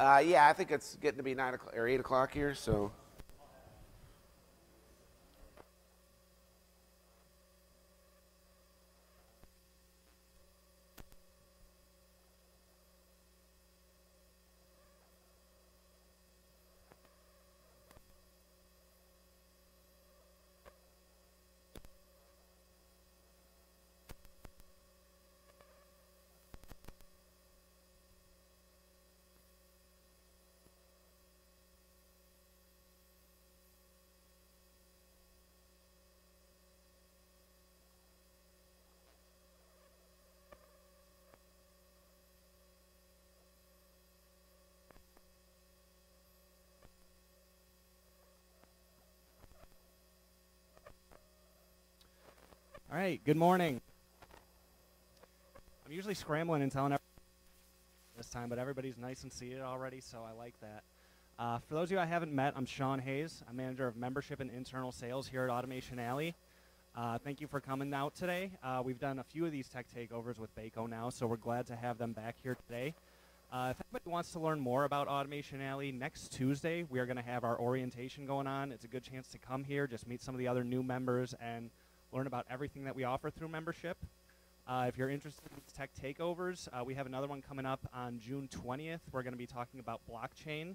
Yeah, I think it's getting to be 9 o'clock or 8 o'clock here, so. All right, good morning. I'm usually scrambling and telling everybody this time, but everybody's nice and seated already, so I like that. For those of you I haven't met, I'm Sean Hayes. I'm manager of membership and internal sales here at Automation Alley. Thank you for coming out today. We've done a few of these tech takeovers with Behco now, so we're glad to have them back here today. If anybody wants to learn more about Automation Alley, next Tuesday we are going to have our orientation going on. It's a good chance to come here, just meet some of the other new members, and learn about everything that we offer through membership. If you're interested in these tech takeovers, we have another one coming up on June 20th. We're going to be talking about blockchain.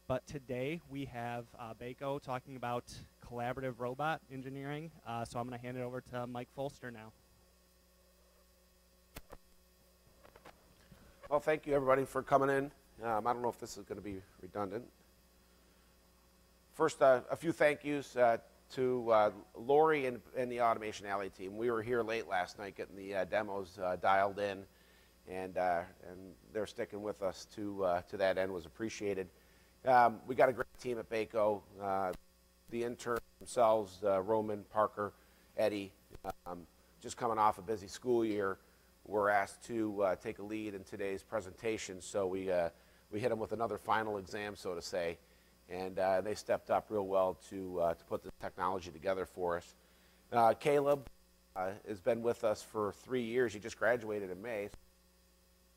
But today we have Behco talking about collaborative robot engineering. So I'm going to hand it over to Mike Folster now. Well, thank you everybody for coming in. I don't know if this is going to be redundant. First, a few thank yous to Lori and the Automation Alley team. We were here late last night getting the demos dialed in, and they're sticking with us to that end. Was appreciated. We got a great team at Behco. The interns themselves, Roman, Parker, Eddie, just coming off a busy school year, were asked to take a lead in today's presentation. So we hit them with another final exam, so to say. And they stepped up real well to put the technology together for us. Caleb has been with us for 3 years. He just graduated in May.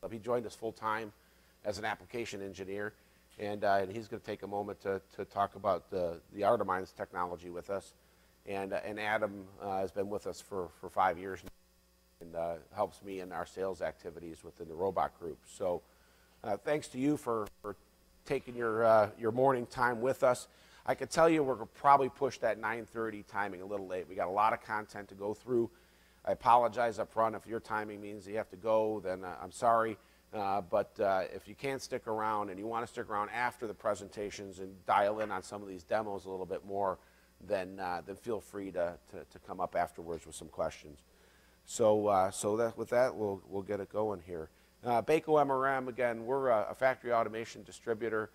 He joined us full-time as an application engineer, and he's going to take a moment to talk about the Artemine's technology with us. And Adam has been with us for 5 years and helps me in our sales activities within the robot group. So thanks to you for taking your morning time with us. I can tell you we're going to probably push that 9:30 timing a little late. We got a lot of content to go through. I apologize up front if your timing means you have to go, then I'm sorry. But if you can't stick around and you want to stick around after the presentations and dial in on some of these demos a little bit more, then feel free to come up afterwards with some questions. So with that, we'll get it going here. Behco-MRM, again, we're a factory automation distributor.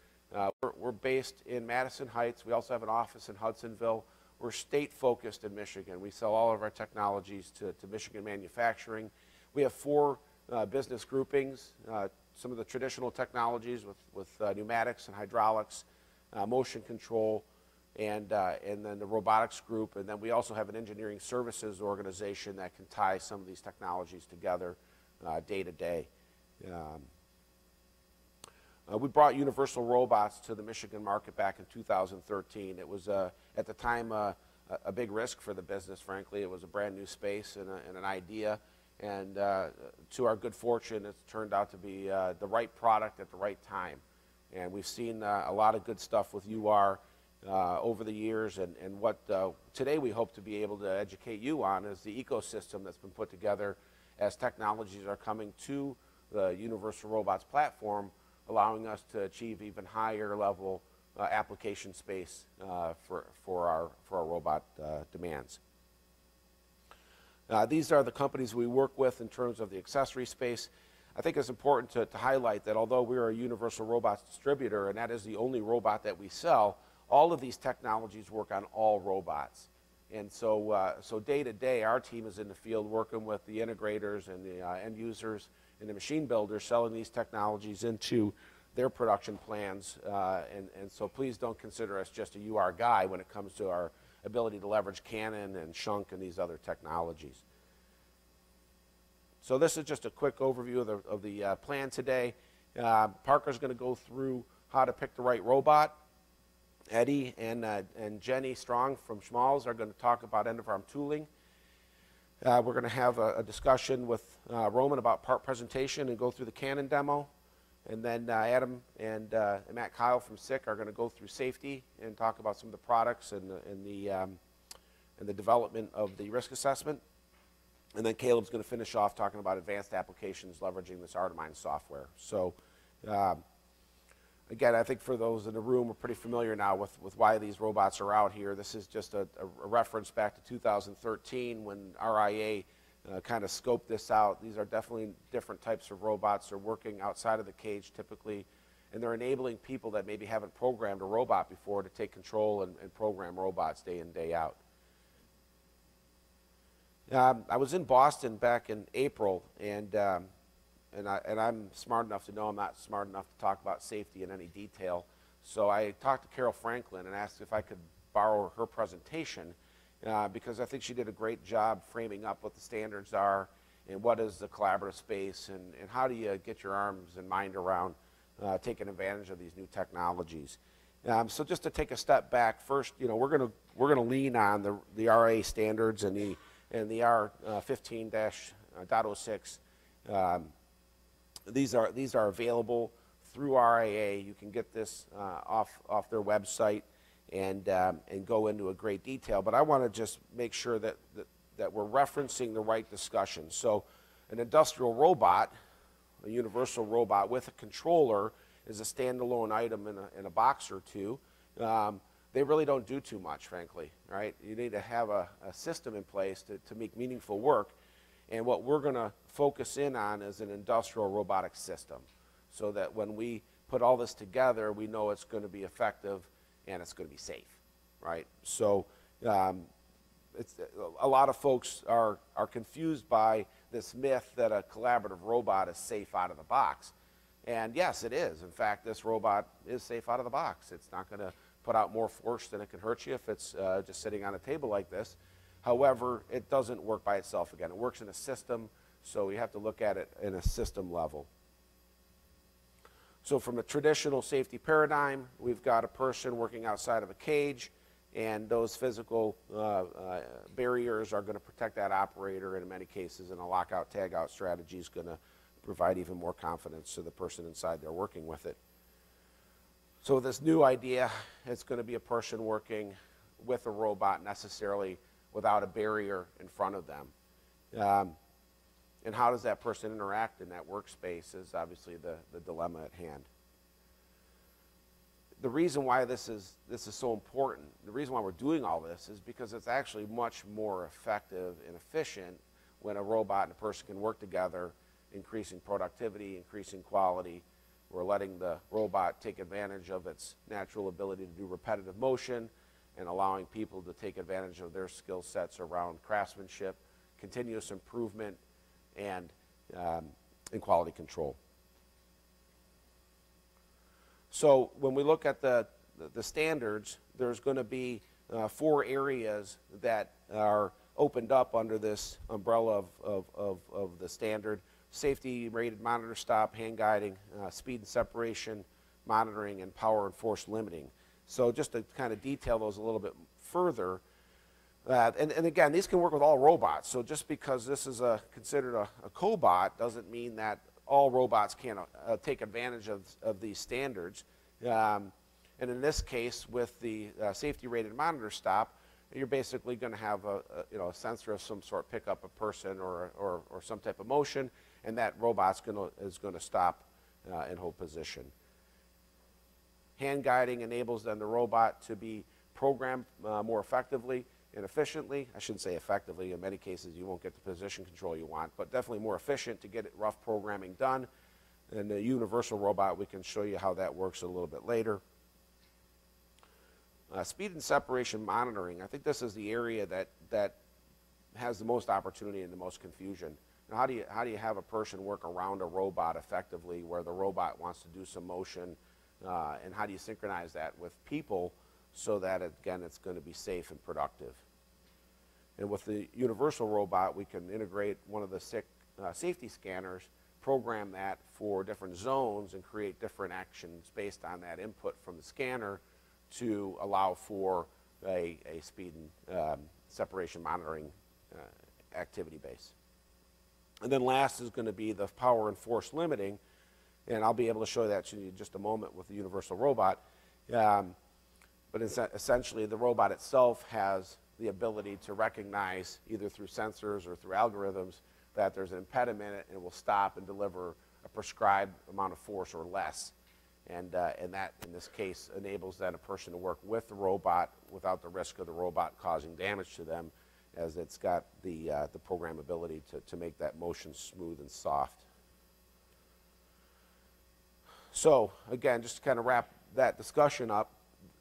We're based in Madison Heights. We also have an office in Hudsonville. We're state-focused in Michigan. We sell all of our technologies to Michigan manufacturing. We have 4 business groupings, some of the traditional technologies with pneumatics and hydraulics, motion control, and then the robotics group. And then we also have an engineering services organization that can tie some of these technologies together day to day. We brought Universal Robots to the Michigan market back in 2013. It was, at the time, a big risk for the business, frankly. It was a brand new space and an idea. And to our good fortune, it's turned out to be the right product at the right time. And we've seen a lot of good stuff with UR over the years. And what today we hope to be able to educate you on is the ecosystem that's been put together as technologies are coming to the Universal Robots platform, allowing us to achieve even higher level application space for our robot demands. These are the companies we work with in terms of the accessory space. I think it's important to highlight that although we're a Universal Robots distributor, and that is the only robot that we sell, all of these technologies work on all robots. And so day to day, our team is in the field working with the integrators and the end users and the machine builders selling these technologies into their production plans. And so please don't consider us just a UR guy when it comes to our ability to leverage Canon and Shunk and these other technologies. So this is just a quick overview of the plan today. Parker's going to go through how to pick the right robot. Eddie and Jenny Strong from Schmalz are going to talk about end-of-arm tooling. We're going to have a discussion with Roman about part presentation and go through the Canon demo. And then Adam and Matt Kyle from SICK are going to go through safety and talk about some of the products and the development of the risk assessment. And then Caleb's going to finish off talking about advanced applications leveraging this Artemine software. So again, I think for those in the room, we're pretty familiar now with why these robots are out here. This is just a reference back to 2013 when RIA kind of scoped this out. These are definitely different types of robots. They're working outside of the cage typically, and they're enabling people that maybe haven't programmed a robot before to take control and program robots day in, day out. I was in Boston back in April, and I'm smart enough to know I'm not smart enough to talk about safety in any detail. So I talked to Carol Franklin and asked if I could borrow her presentation because I think she did a great job framing up what the standards are and what is the collaborative space and how do you get your arms and mind around taking advantage of these new technologies. So just to take a step back, first, we're gonna lean on the RA standards and the R15-.06. These are available through RIA. You can get this off their website and go into a great detail. But I want to just make sure that we're referencing the right discussion. So an industrial robot, a universal robot with a controller, is a standalone item in a box or two. They really don't do too much, frankly, right? You need to have a system in place to make meaningful work. And what we're going to focus in on is an industrial robotic system so that when we put all this together, we know it's going to be effective and it's going to be safe, right? So a lot of folks are confused by this myth that a collaborative robot is safe out of the box. And yes, it is. In fact, this robot is safe out of the box. It's not going to put out more force than it can hurt you if it's just sitting on a table like this. However, it doesn't work by itself again. It works in a system, so you have to look at it in a system level. So from a traditional safety paradigm, we've got a person working outside of a cage, and those physical barriers are going to protect that operator, and in many cases, and a lockout tagout strategy is going to provide even more confidence to the person inside there working with it. So this new idea, it's going to be a person working with a robot necessarily without a barrier in front of them. And how does that person interact in that workspace is obviously the dilemma at hand. The reason why this is so important, the reason why we're doing all this is because it's actually much more effective and efficient when a robot and a person can work together, increasing productivity, increasing quality. We're letting the robot take advantage of its natural ability to do repetitive motion and allowing people to take advantage of their skill sets around craftsmanship, continuous improvement, and quality control. So when we look at the standards, there's going to be 4 areas that are opened up under this umbrella of the standard: safety rated monitor stop, hand guiding, speed and separation monitoring, and power and force limiting. So just to kind of detail those a little bit further, and again, these can work with all robots. So just because this is considered a cobot doesn't mean that all robots can take advantage of these standards. And in this case, with the safety-rated monitor stop, you're basically going to have a sensor of some sort pick up a person or some type of motion, and that robot is going to stop and hold position. Hand guiding enables then the robot to be programmed more effectively and efficiently. I shouldn't say effectively. In many cases, you won't get the position control you want, but definitely more efficient to get it rough programming done. And the universal robot, we can show you how that works a little bit later. Speed and separation monitoring. I think this is the area that has the most opportunity and the most confusion. Now, how do you have a person work around a robot effectively where the robot wants to do some motion, and how do you synchronize that with people so that, again, it's going to be safe and productive? And with the universal robot, we can integrate one of the safety scanners, program that for different zones and create different actions based on that input from the scanner to allow for a speed and separation monitoring activity base. And then last is going to be the power and force limiting, and I'll be able to show that to you in just a moment with the universal robot. But essentially, the robot itself has the ability to recognize, either through sensors or through algorithms, that there's an impediment and it will stop and deliver a prescribed amount of force or less. And that, in this case, enables then a person to work with the robot without the risk of the robot causing damage to them, as it's got the programmability to make that motion smooth and soft. So, again, just to kind of wrap that discussion up,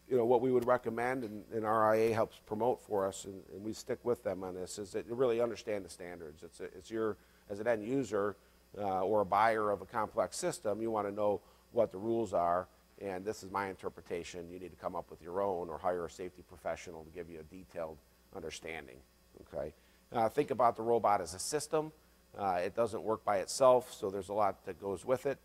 what we would recommend, and RIA helps promote for us, and we stick with them on this, is that you really understand the standards. It's your, as an end user or a buyer of a complex system, you want to know what the rules are, and this is my interpretation. You need to come up with your own or hire a safety professional to give you a detailed understanding. Okay. Think about the robot as a system. It doesn't work by itself, so there's a lot that goes with it.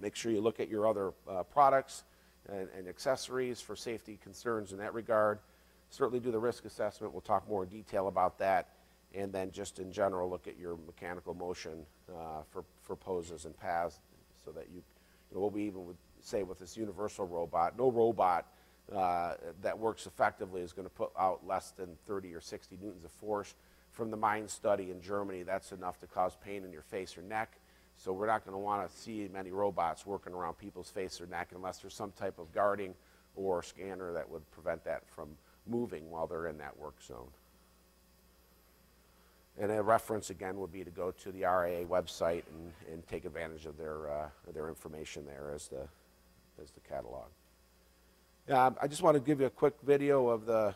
Make sure you look at your other products and accessories for safety concerns in that regard. Certainly do the risk assessment. We'll talk more in detail about that. And then just in general, look at your mechanical motion for poses and paths, so that what we even would say with this universal robot, no robot that works effectively is going to put out less than 30 or 60 newtons of force. From the Mind study in Germany, that's enough to cause pain in your face or neck. So we're not going to want to see many robots working around people's face or neck unless there's some type of guarding or scanner that would prevent that from moving while they're in that work zone. And a reference, again, would be to go to the RIA website and take advantage of their information there as the catalog. I just want to give you a quick video of the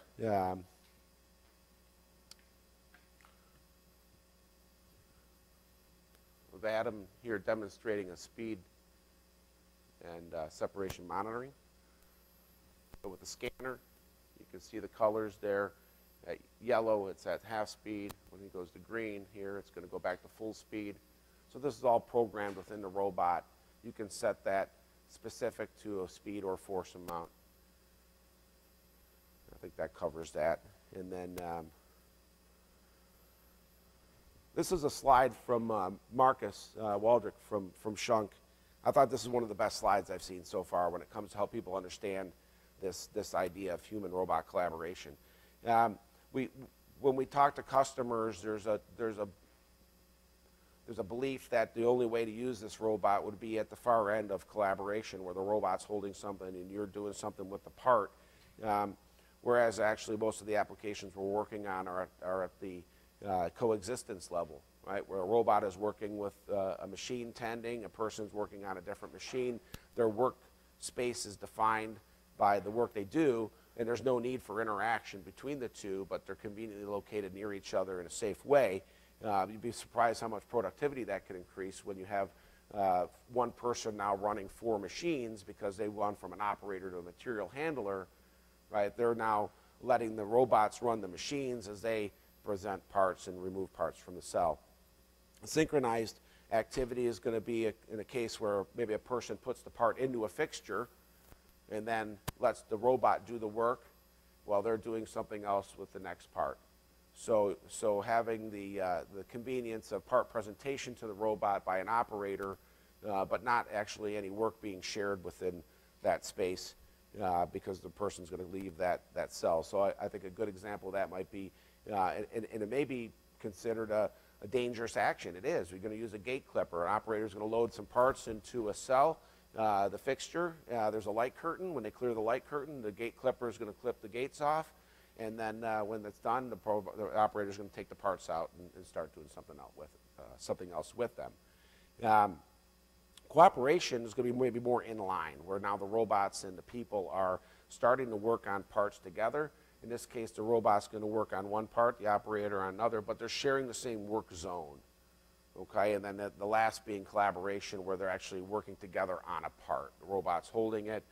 of Adam here demonstrating a speed and separation monitoring. So with the scanner, you can see the colors there. At yellow, it's at half speed. When it goes to green here, it's going to go back to full speed. So this is all programmed within the robot. You can set that specific to a speed or force amount. I think that covers that. And then this is a slide from Marcus Waldrick from Schunk. I thought this is one of the best slides I've seen so far when it comes to help people understand this idea of human-robot collaboration. When we talk to customers, there's a belief that the only way to use this robot would be at the far end of collaboration, where the robot's holding something and you're doing something with the part. Whereas actually most of the applications we're working on are at the coexistence level, right? Where a robot is working with a machine tending, a person's working on a different machine. Their work space is defined by the work they do, and there's no need for interaction between the two, but they're conveniently located near each other in a safe way. You'd be surprised how much productivity that could increase when you have one person now running 4 machines because they've gone from an operator to a material handler, right? They're now letting the robots run the machines as they present parts and remove parts from the cell. Synchronized activity is going to be in a case where maybe a person puts the part into a fixture and then lets the robot do the work while they're doing something else with the next part. So having the convenience of part presentation to the robot by an operator, but not actually any work being shared within that space because the person's going to leave that cell. So I think a good example of that might be, and it may be considered a dangerous action. It is. We're going to use a gate clipper. An operator's going to load some parts into a cell. The fixture, there's a light curtain. When they clear the light curtain, the gate clipper is going to clip the gates off. And then when it's done, the operator is going to take the parts out and start doing something else with them. Cooperation is going to be maybe more in line, where now the robots and the people are starting to work on parts together. In this case, the robot's going to work on one part, the operator on another, but they're sharing the same work zone. Okay, and then the last being collaboration, where they're actually working together on a part. The robot's holding it,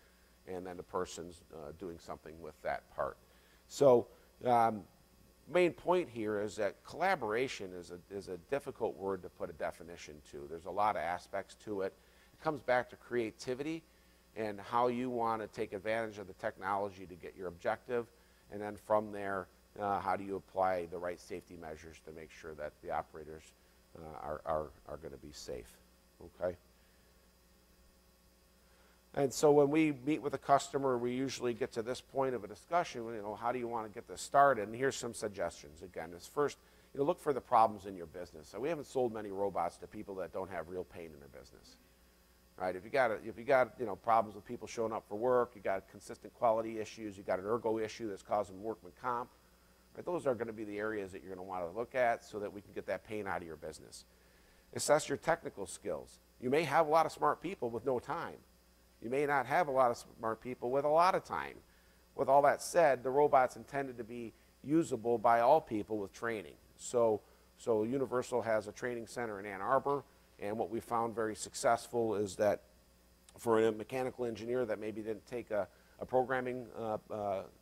and then the person's doing something with that part. So main point here is that collaboration is a difficult word to put a definition to. There's a lot of aspects to it. It comes back to creativity and how you want to take advantage of the technology to get your objective, and then from there, how do you apply the right safety measures to make sure that the operators are going to be safe, okay? And so when we meet with a customer, we usually get to this point of a discussion, you know, how do you want to get this started? And here's some suggestions. Again, is first, you know, look for the problems in your business. So we haven't sold many robots to people that don't have real pain in their business, right? If you got you know, problems with people showing up for work, you got consistent quality issues, you got an ergo issue that's causing workman comp, right? Those are going to be the areas that you're going to want to look at so that we can get that pain out of your business. Assess your technical skills. You may have a lot of smart people with no time. You may not have a lot of smart people with a lot of time. With all that said, the robot's intended to be usable by all people with training. So Universal has a training center in Ann Arbor, and what we found very successful is that for a mechanical engineer that maybe didn't take a programming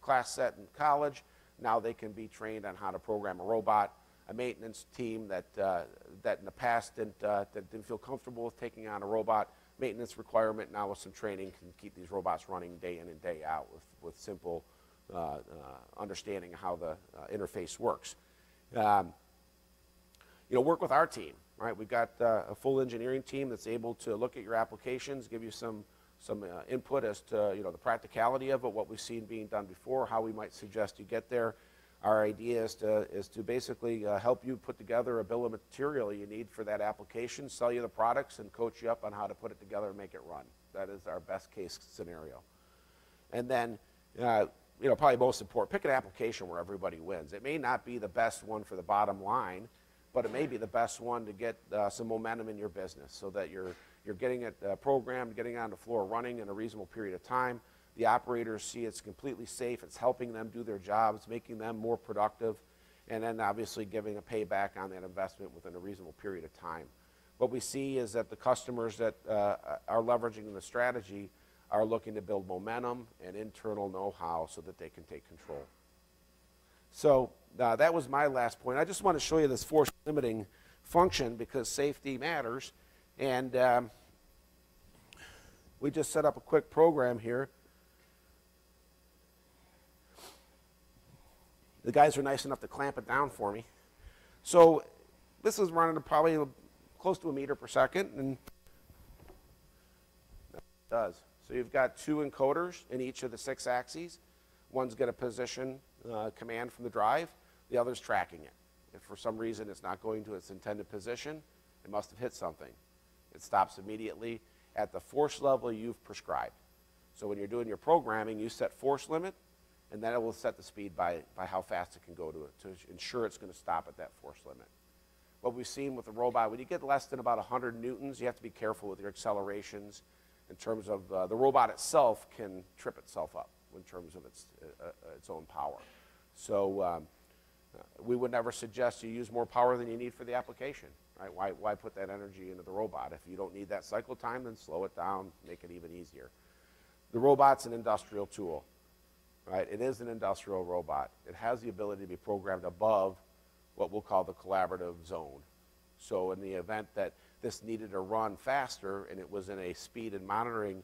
class set in college, now they can be trained on how to program a robot. A maintenance team that in the past didn't feel comfortable with taking on a robot, maintenance requirement now with some training can keep these robots running day in and day out with simple understanding how the interface works. You know, work with our team, right? We've got a full engineering team that's able to look at your applications, give you some input as to, you know, the practicality of it, what we've seen being done before, how we might suggest you get there. Our idea is to basically help you put together a bill of material you need for that application, sell you the products, and coach you up on how to put it together and make it run. That is our best case scenario. And then, you know, probably most important, pick an application where everybody wins. It may not be the best one for the bottom line, but it may be the best one to get some momentum in your business so that you're getting it programmed, getting on the floor running in a reasonable period of time. The operators see it's completely safe, it's helping them do their jobs, making them more productive, and then obviously giving a payback on that investment within a reasonable period of time. What we see is that the customers that are leveraging the strategy are looking to build momentum and internal know-how so that they can take control. So that was my last point. I just want to show you this force limiting function because safety matters, and we just set up a quick program here. The guys are nice enough to clamp it down for me. So this is running at probably close to a meter per second, and it does. So you've got 2 encoders in each of the 6 axes. One's got a position command from the drive. The other's tracking it. If for some reason it's not going to its intended position, it must have hit something. It stops immediately at the force level you've prescribed. So when you're doing your programming, you set force limit, and then it will set the speed by how fast it can go to ensure it's going to stop at that force limit. What we've seen with the robot, when you get less than about 100 newtons, you have to be careful with your accelerations in terms of the robot itself can trip itself up in terms of its own power. So we would never suggest you use more power than you need for the application, right? Why put that energy into the robot? If you don't need that cycle time, then slow it down, make it even easier. The robot's an industrial tool. Right? It is an industrial robot. It has the ability to be programmed above what we'll call the collaborative zone. So in the event that this needed to run faster and it was in a speed and monitoring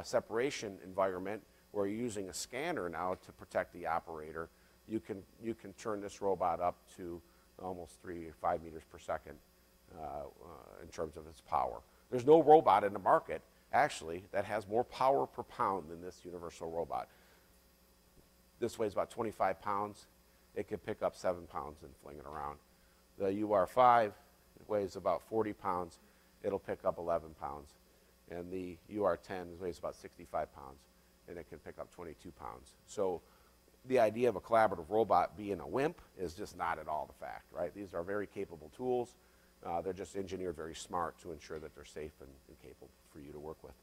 separation environment where you're using a scanner now to protect the operator, you can turn this robot up to almost 3 or 5 meters per second in terms of its power. There's no robot in the market, actually, that has more power per pound than this Universal robot. This weighs about 25 pounds. It can pick up 7 pounds and fling it around. The UR5 weighs about 40 pounds. It'll pick up 11 pounds. And the UR10 weighs about 65 pounds, and it can pick up 22 pounds. So the idea of a collaborative robot being a wimp is just not at all the fact, right? These are very capable tools. They're just engineered very smart to ensure that they're safe and capable for you to work with.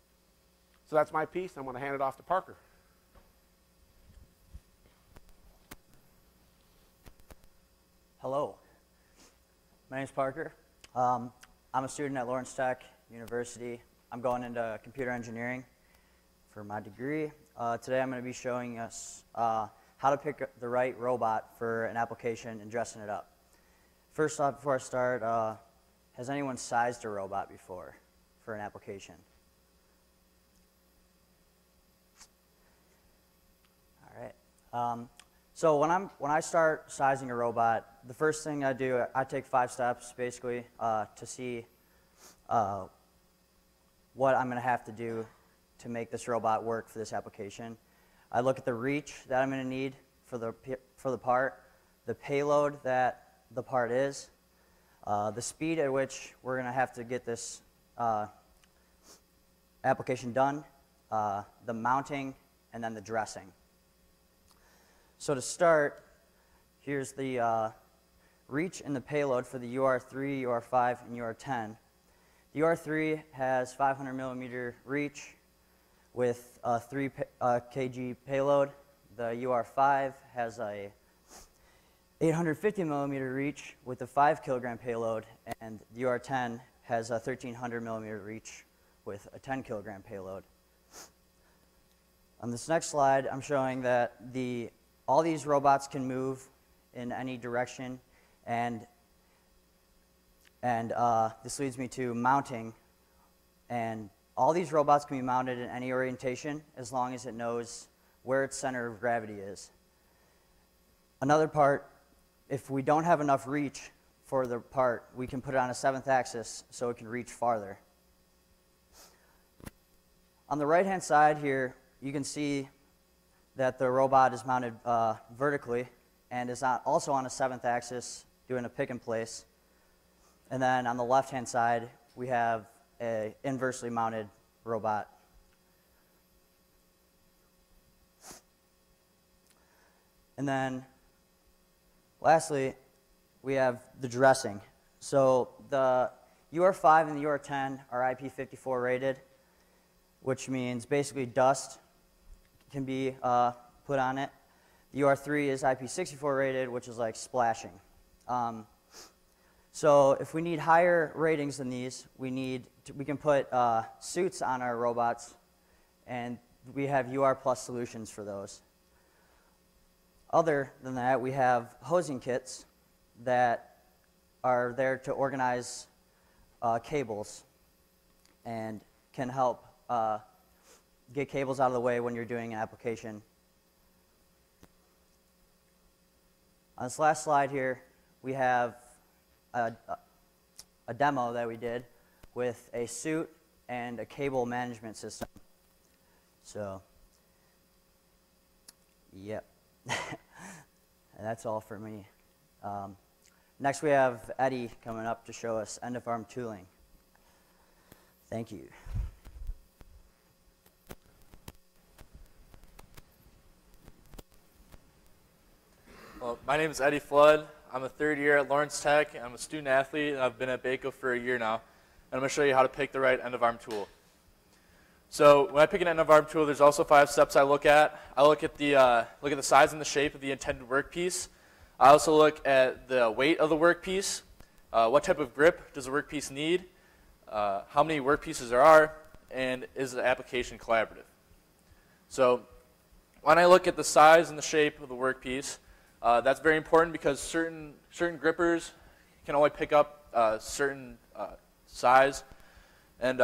So that's my piece. I'm going to hand it off to Parker. Hello, my name is Parker. I'm a student at Lawrence Tech University. I'm going into computer engineering for my degree. Today I'm going to be showing us how how to pick the right robot for an application and dressing it up. First off, before I start, has anyone sized a robot before for an application? All right. So when I start sizing a robot, the first thing I do, I take 5 steps basically to see what I'm going to have to do to make this robot work for this application. I look at the reach that I'm going to need for the part, the payload that the part is, the speed at which we're going to have to get this application done, the mounting, and then the dressing. So to start, here's the reach and the payload for the UR3, UR5, and UR10. The UR3 has 500 millimeter reach with a 3 kg payload. The UR5 has a 850 millimeter reach with a 5 kilogram payload, and the UR10 has a 1300 millimeter reach with a 10 kilogram payload. On this next slide, I'm showing that all these robots can move in any direction, and this leads me to mounting. And all these robots can be mounted in any orientation as long as it knows where its center of gravity is. Another part, if we don't have enough reach for the part, we can put it on a 7th axis so it can reach farther. On the right-hand side here, you can see that the robot is mounted vertically and is also on a 7th axis doing a pick and place. And then on the left-hand side, we have an inversely mounted robot. And then lastly, we have the dressing. So the UR5 and the UR10 are IP54 rated, which means basically dust can be put on it. The UR3 is IP64 rated, which is like splashing. So if we need higher ratings than these, we can put suits on our robots, and we have UR plus solutions for those. Other than that, we have hosing kits that are there to organize cables and can help get cables out of the way when you're doing an application. On this last slide here, we have a demo that we did with a suit and a cable management system. So, yep. And that's all for me. Next we have Eddie coming up to show us end-of-arm tooling. Thank you. Well, my name is Eddie Flood. I'm a 3rd year at Lawrence Tech. I'm a student athlete, and I've been at Behco for a year now. And I'm going to show you how to pick the right end-of-arm tool. So when I pick an end-of-arm tool, there's also 5 steps I look at. I look at the size and the shape of the intended workpiece. I also look at the weight of the workpiece. What type of grip does the workpiece need? How many workpieces there are? And is the application collaborative? So when I look at the size and the shape of the workpiece, that's very important because certain grippers can only pick up certain size. And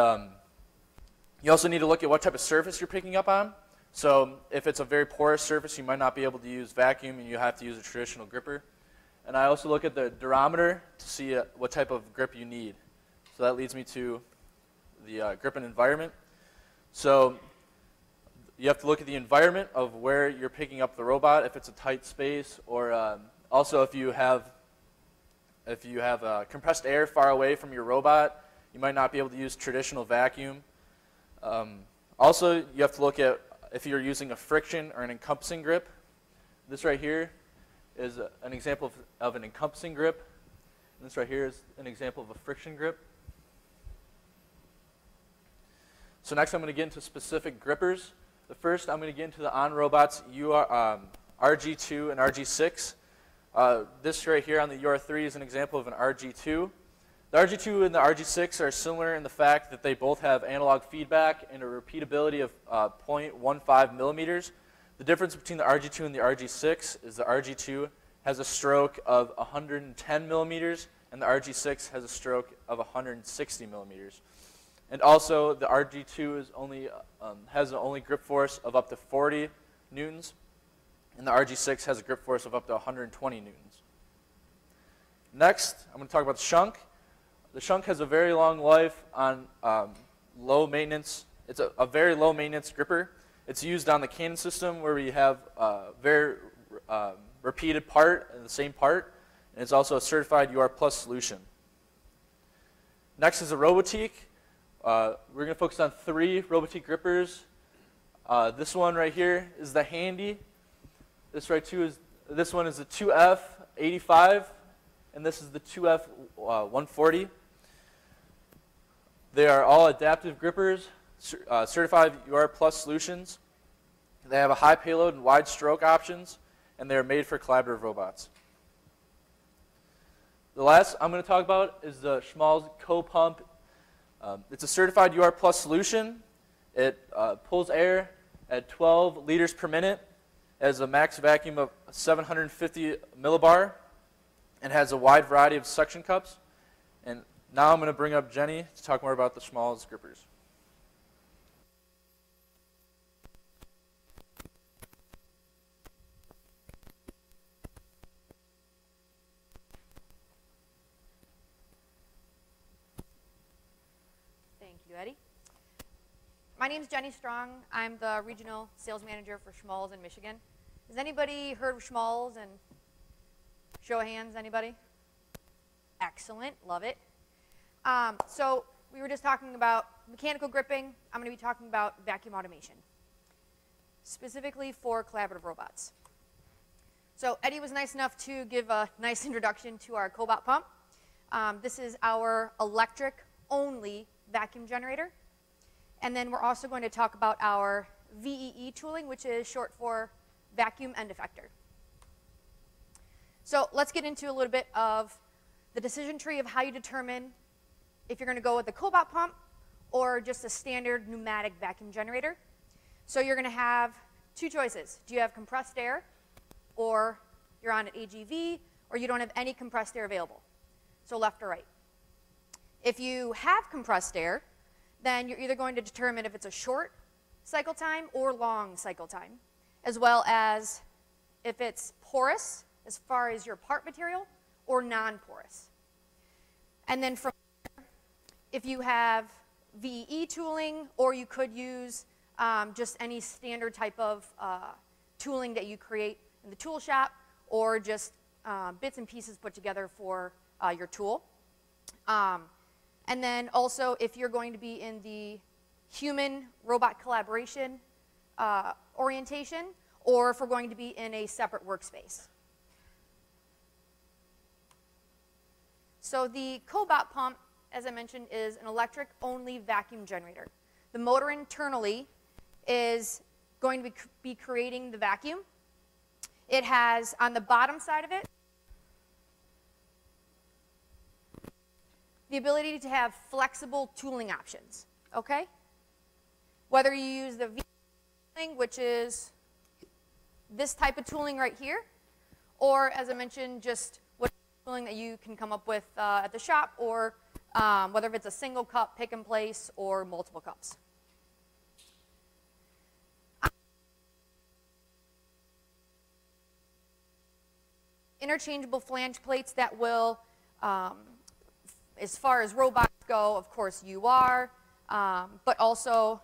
you also need to look at what type of surface you're picking up on. So if it's a very porous surface, you might not be able to use vacuum, and you have to use a traditional gripper. And I also look at the durometer to see what type of grip you need. So that leads me to the grip and environment. So you have to look at the environment of where you're picking up the robot, if it's a tight space, or also if you have compressed air far away from your robot, you might not be able to use traditional vacuum. Also, you have to look at if you're using a friction or an encompassing grip. This right here is an example of an encompassing grip. And this right here is an example of a friction grip. So next I'm going to get into specific grippers. The first I'm going to get into the on-robots RG2 and RG6. This right here on the UR3 is an example of an RG2. The RG2 and the RG6 are similar in the fact that they both have analog feedback and a repeatability of 0.15 millimeters. The difference between the RG2 and the RG6 is the RG2 has a stroke of 110 millimeters, and the RG6 has a stroke of 160 millimeters. And also, the RG2 is only, has an only grip force of up to 40 newtons, and the RG6 has a grip force of up to 120 newtons. Next, I'm going to talk about the shank. The shank has a very long life on low maintenance. It's a very low maintenance gripper. It's used on the cannon system where we have very repeated part in the same part, and it's also a certified UR Plus solution. Next is the Robotic. We're going to focus on 3 Robotic grippers. This one right here is the Handy. This one is the 2F85, and this is the 2F140. They are all adaptive grippers, certified UR Plus solutions. They have a high payload and wide stroke options, and they are made for collaborative robots. The last I'm going to talk about is the Schmalz Co-Pump. It's a certified UR Plus solution. It pulls air at 12 liters per minute, has a max vacuum of 750 millibar, and has a wide variety of suction cups. And now I'm going to bring up Jenny to talk more about the Schmalz grippers. Thank you, Eddie. My name is Jenny Strong. I'm the regional sales manager for Schmalz in Michigan. Has anybody heard of Schmalz? And show of hands, anybody? Excellent, love it. So we were just talking about mechanical gripping. I'm going to be talking about vacuum automation, specifically for collaborative robots. So Eddie was nice enough to give a nice introduction to our cobot pump. This is our electric-only vacuum generator. And then we're also going to talk about our VEE tooling, which is short for vacuum end effector. So let's get into a little bit of the decision tree of how you determine if you're going to go with the cobot pump or just a standard pneumatic vacuum generator. So you're going to have 2 choices. Do you have compressed air, or you're on an AGV, or you don't have any compressed air available? So left or right. If you have compressed air, then you're either going to determine if it's a short cycle time or long cycle time, as well as if it's porous as far as your part material or non-porous. And then from there, if you have VEE tooling, or you could use just any standard type of tooling that you create in the tool shop, or just bits and pieces put together for your tool. And then also, if you're going to be in the human-robot collaboration orientation, or if we're going to be in a separate workspace. So the cobot pump, as I mentioned, is an electric-only vacuum generator. The motor internally is going to be creating the vacuum. It has, on the bottom side of it, the ability to have flexible tooling options, okay? Whether you use the V tooling, which is this type of tooling right here, or, as I mentioned, just what tooling that you can come up with at the shop, or whether if it's a single cup, pick and place, or multiple cups. Interchangeable flange plates that will, as far as robots go, of course, UR, but also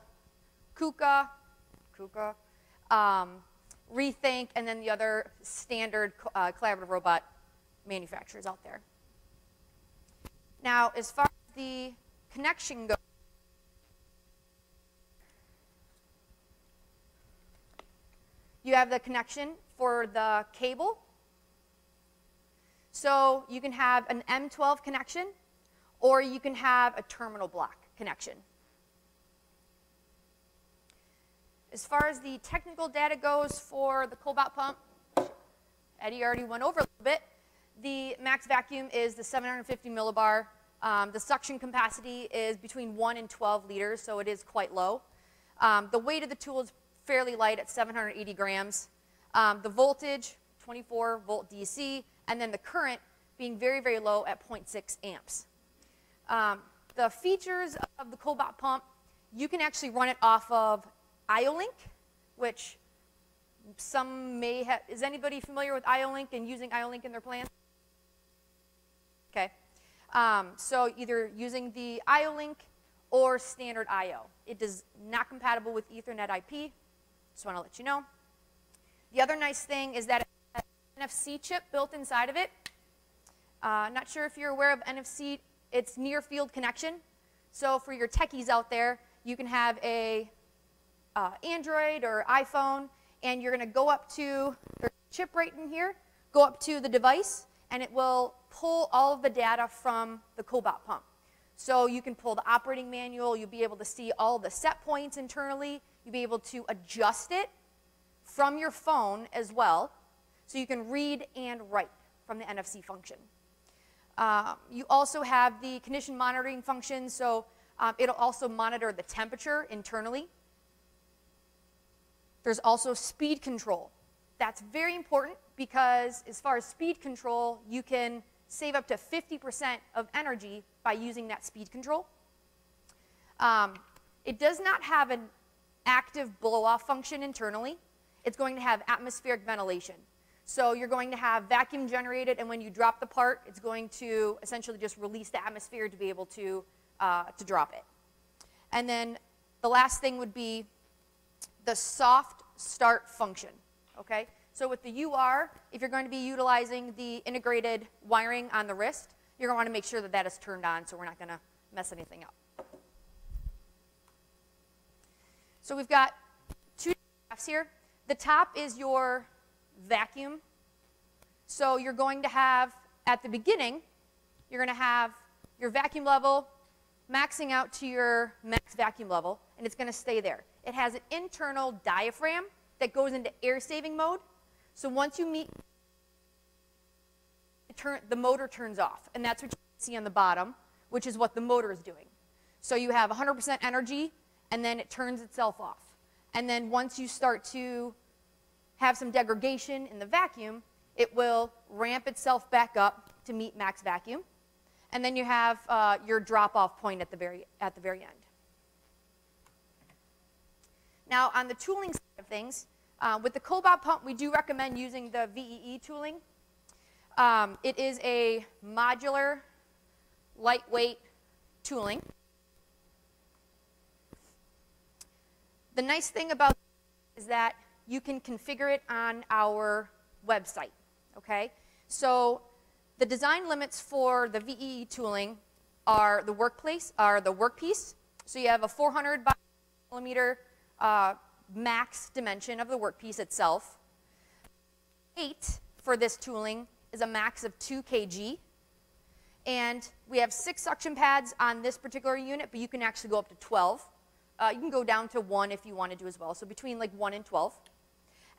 KUKA, Rethink, and then the other standard collaborative robot manufacturers out there. Now, as far as the connection goes, you have the connection for the cable. So you can have an M12 connection, or you can have a terminal block connection. As far as the technical data goes for the cobot pump, Eddie already went over a little bit. The max vacuum is the 750 millibar. The suction capacity is between 1 and 12 liters, so it is quite low. The weight of the tool is fairly light at 780 grams. The voltage, 24 volt DC, and then the current being very, very low at 0.6 amps. The features of the cobot pump, you can actually run it off of IO-Link, which some may have. Is anybody familiar with IO-Link and using IO-Link in their plan? Okay. So either using the IO-Link or standard IO. It is not compatible with Ethernet IP. Just want to let you know. The other nice thing is that it has an NFC chip built inside of it. Not sure if you're aware of NFC. It's near field connection. So for your techies out there, you can have a Android or iPhone, and you're going to go up to the chip right in here, go up to the device, and it will pull all of the data from the cobot pump. So you can pull the operating manual. You'll be able to see all the set points internally. You'll be able to adjust it from your phone as well. So you can read and write from the NFC function. You also have the condition monitoring function, so it'll also monitor the temperature internally. There's also speed control. That's very important because as far as speed control, you can save up to 50% of energy by using that speed control. It does not have an active blow-off function internally. It's going to have atmospheric ventilation. So you're going to have vacuum generated, and when you drop the part, it's going to essentially just release the atmosphere to be able to drop it. And then the last thing would be the soft start function. Okay? So with the UR, if you're going to be utilizing the integrated wiring on the wrist, you're going to want to make sure that that is turned on, so we're not going to mess anything up. So we've got two graphs here. The top is your vacuum. So you're going to have, at the beginning, you're going to have your vacuum level maxing out to your max vacuum level, and it's going to stay there. It has an internal diaphragm that goes into air saving mode. So once you meet, the motor turns off, and that's what you see on the bottom, which is what the motor is doing. So you have 100% energy, and then it turns itself off. And then once you start to have some degradation in the vacuum, it will ramp itself back up to meet max vacuum. And then you have your drop-off point at the very end. Now, on the tooling side of things, with the cobot pump, we do recommend using the VEE tooling. It is a modular, lightweight tooling. The nice thing about it is that you can configure it on our website, okay? So the design limits for the VEE tooling are the workpiece. So you have a 400 by millimeter max dimension of the workpiece itself. Weight for this tooling is a max of 2 kg. And we have 6 suction pads on this particular unit, but you can actually go up to 12. You can go down to 1 if you wanted to as well, so between like 1 and 12.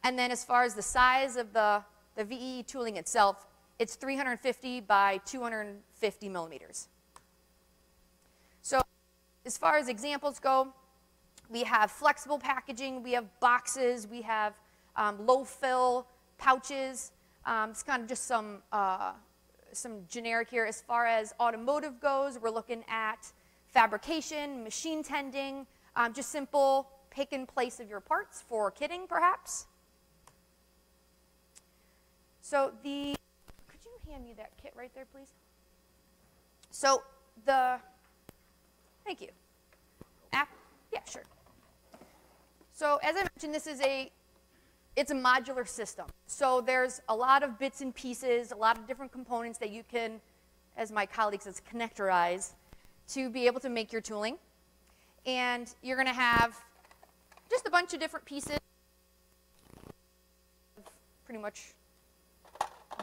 And then as far as the size of the VEE tooling itself, it's 350 by 250 millimeters. So as far as examples go, we have flexible packaging, we have boxes, we have low fill pouches. It's kind of just some generic here. As far as automotive goes, we're looking at fabrication, machine tending, just simple pick and place of your parts for kitting, perhaps. So could you hand me that kit right there, please? So thank you. Yeah, sure. So as I mentioned, it's a modular system. So there's a lot of bits and pieces, a lot of different components that you can, as my colleague says, connectorize to be able to make your tooling. And you're going to have just a bunch of different pieces. Pretty much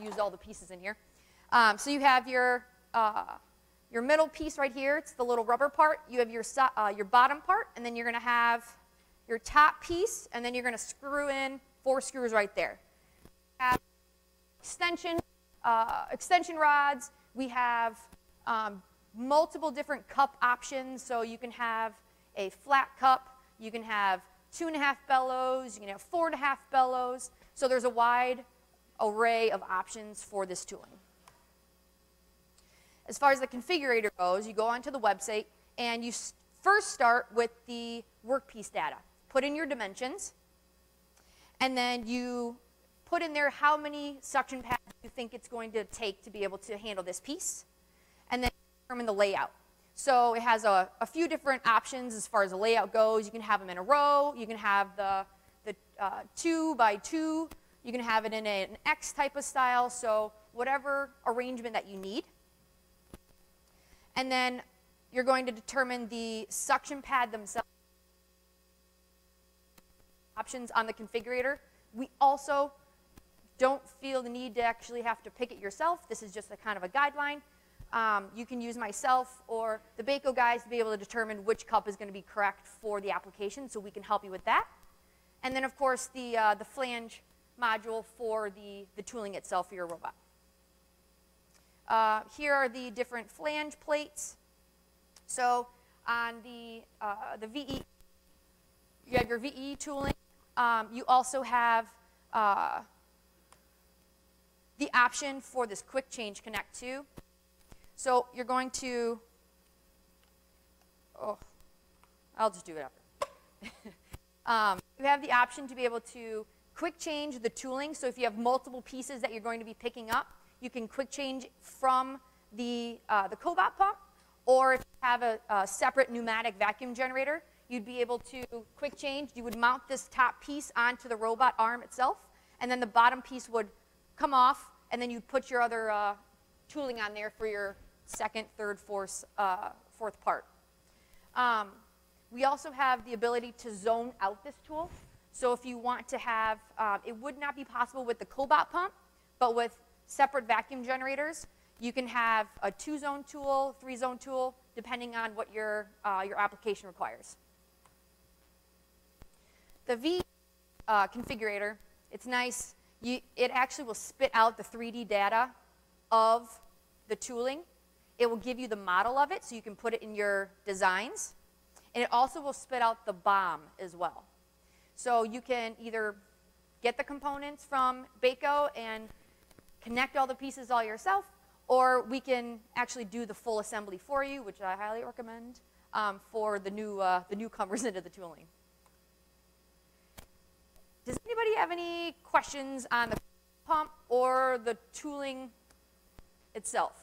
used all the pieces in here. So you have your middle piece right here. It's the little rubber part. You have your bottom part, and then you're going to have your top piece, and then you're going to screw in 4 screws right there. We have extension rods. We have multiple different cup options. So you can have a flat cup. You can have 2.5 bellows, you can have 4.5 bellows. So there's a wide array of options for this tooling. As far as the configurator goes, you go onto the website and you first start with the workpiece data. Put in your dimensions, and then you put in there how many suction pads you think it's going to take to be able to handle this piece, and then determine the layout. So it has a few different options as far as the layout goes. You can have them in a row. You can have the 2 by 2. You can have it in an X type of style, so whatever arrangement that you need. And then you're going to determine the suction pad themselves options on the configurator. We also don't feel the need to actually have to pick it yourself. This is just a kind of a guideline. You can use myself or the Behco guys to be able to determine which cup is going to be correct for the application, so we can help you with that. And then, of course, the flange module for the tooling itself for your robot. Here are the different flange plates. So on the VE, you have your VE tooling. You also have the option for this quick change connect too. So you're going to, I'll just do it after. You have the option to be able to quick change the tooling. So if you have multiple pieces that you're going to be picking up, you can quick change from the cobot pump, or if you have a separate pneumatic vacuum generator, you'd be able to quick change. You would mount this top piece onto the robot arm itself, and then the bottom piece would come off, and then you'd put your other tooling on there for your second, third, fourth part. We also have the ability to zone out this tool. So if you want to have, it would not be possible with the cobot pump, but with separate vacuum generators, you can have a 2-zone tool, 3-zone tool, depending on what your application requires. The V configurator, it's nice. It actually will spit out the 3D data of the tooling. It will give you the model of it, so you can put it in your designs. And it also will spit out the BOM as well. So you can either get the components from Behco and connect all the pieces all yourself, or we can actually do the full assembly for you, which I highly recommend for the newcomers into the tooling. Does anybody have any questions on the pump or the tooling itself?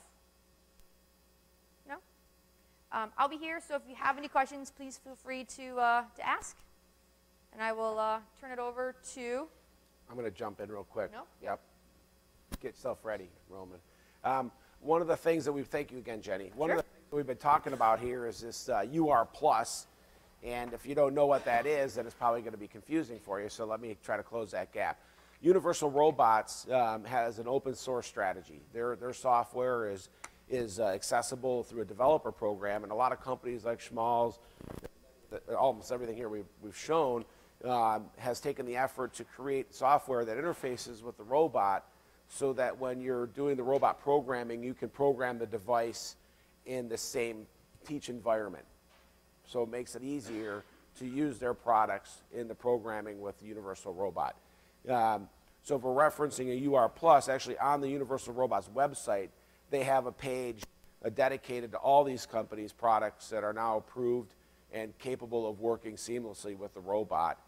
No? I'll be here, so if you have any questions, please feel free to ask. And I will turn it over to... I'm going to jump in real quick. No? Yep. Get yourself ready, Roman. One of the things that thank you again, Jenny. One of the things that we've been talking about here is this UR Plus. And if you don't know what that is, then it's probably going to be confusing for you. So let me try to close that gap. Universal Robots has an open source strategy. Their software is accessible through a developer program, and a lot of companies like Schmalz, almost everything here we've shown, has taken the effort to create software that interfaces with the robot, so that when you're doing the robot programming, you can program the device in the same teach environment. So it makes it easier to use their products in the programming with the Universal Robot. So if we're referencing a UR Plus, actually on the Universal Robots website, they have a page dedicated to all these companies' products that are now approved and capable of working seamlessly with the robot.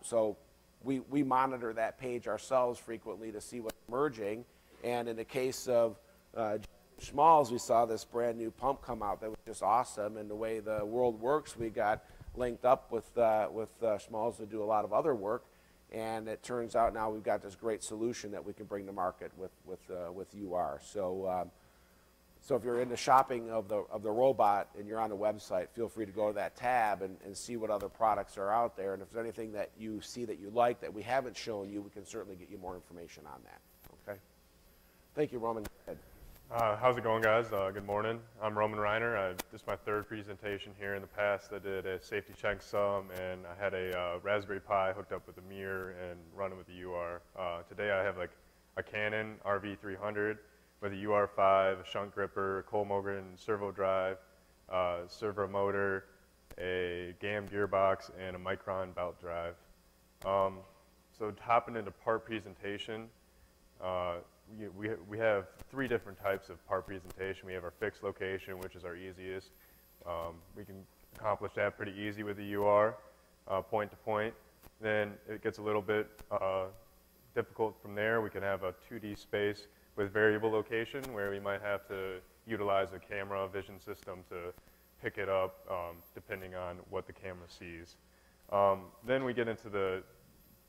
So we monitor that page ourselves frequently to see what's emerging. And in the case of Schmalz, we saw this brand new pump come out that was just awesome. And the way the world works, we got linked up with Schmalz to do a lot of other work. And it turns out now we've got this great solution that we can bring to market with UR. So if you're into shopping of the robot and you're on the website, feel free to go to that tab and see what other products are out there. And if there's anything that you see that you like that we haven't shown you, we can certainly get you more information on that. Okay? Thank you, Roman. Go ahead. How's it going, guys? Good morning. I'm Roman Reiner. This is my third presentation here. In the past, I did a safety check some, and I had a Raspberry Pi hooked up with a mirror and running with the UR. Today, I have like a Canon RV300 with a UR5, a shunt gripper, a Kollmorgen servo drive, servo motor, a GAM gearbox, and a Micron belt drive. So hopping into part presentation, we have 3 different types of part presentation. We have our fixed location, which is our easiest. We can accomplish that pretty easy with the UR, point to point. Then it gets a little bit difficult from there. We can have a 2D space with variable location where we might have to utilize a camera vision system to pick it up depending on what the camera sees. Then we get into the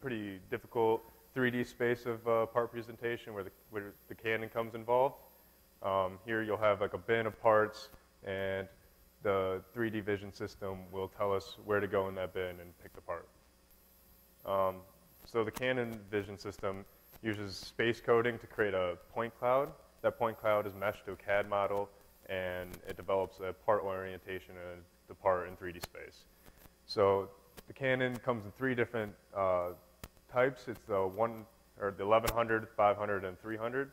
pretty difficult 3D space of part presentation where the Canon comes involved. Here you'll have like a bin of parts, and the 3D vision system will tell us where to go in that bin and pick the part. So the Canon vision system uses space coding to create a point cloud. That point cloud is meshed to a CAD model, and it develops a part orientation of the part in 3D space. So the Canon comes in 3 different types. It's the 1100, 500, and 300.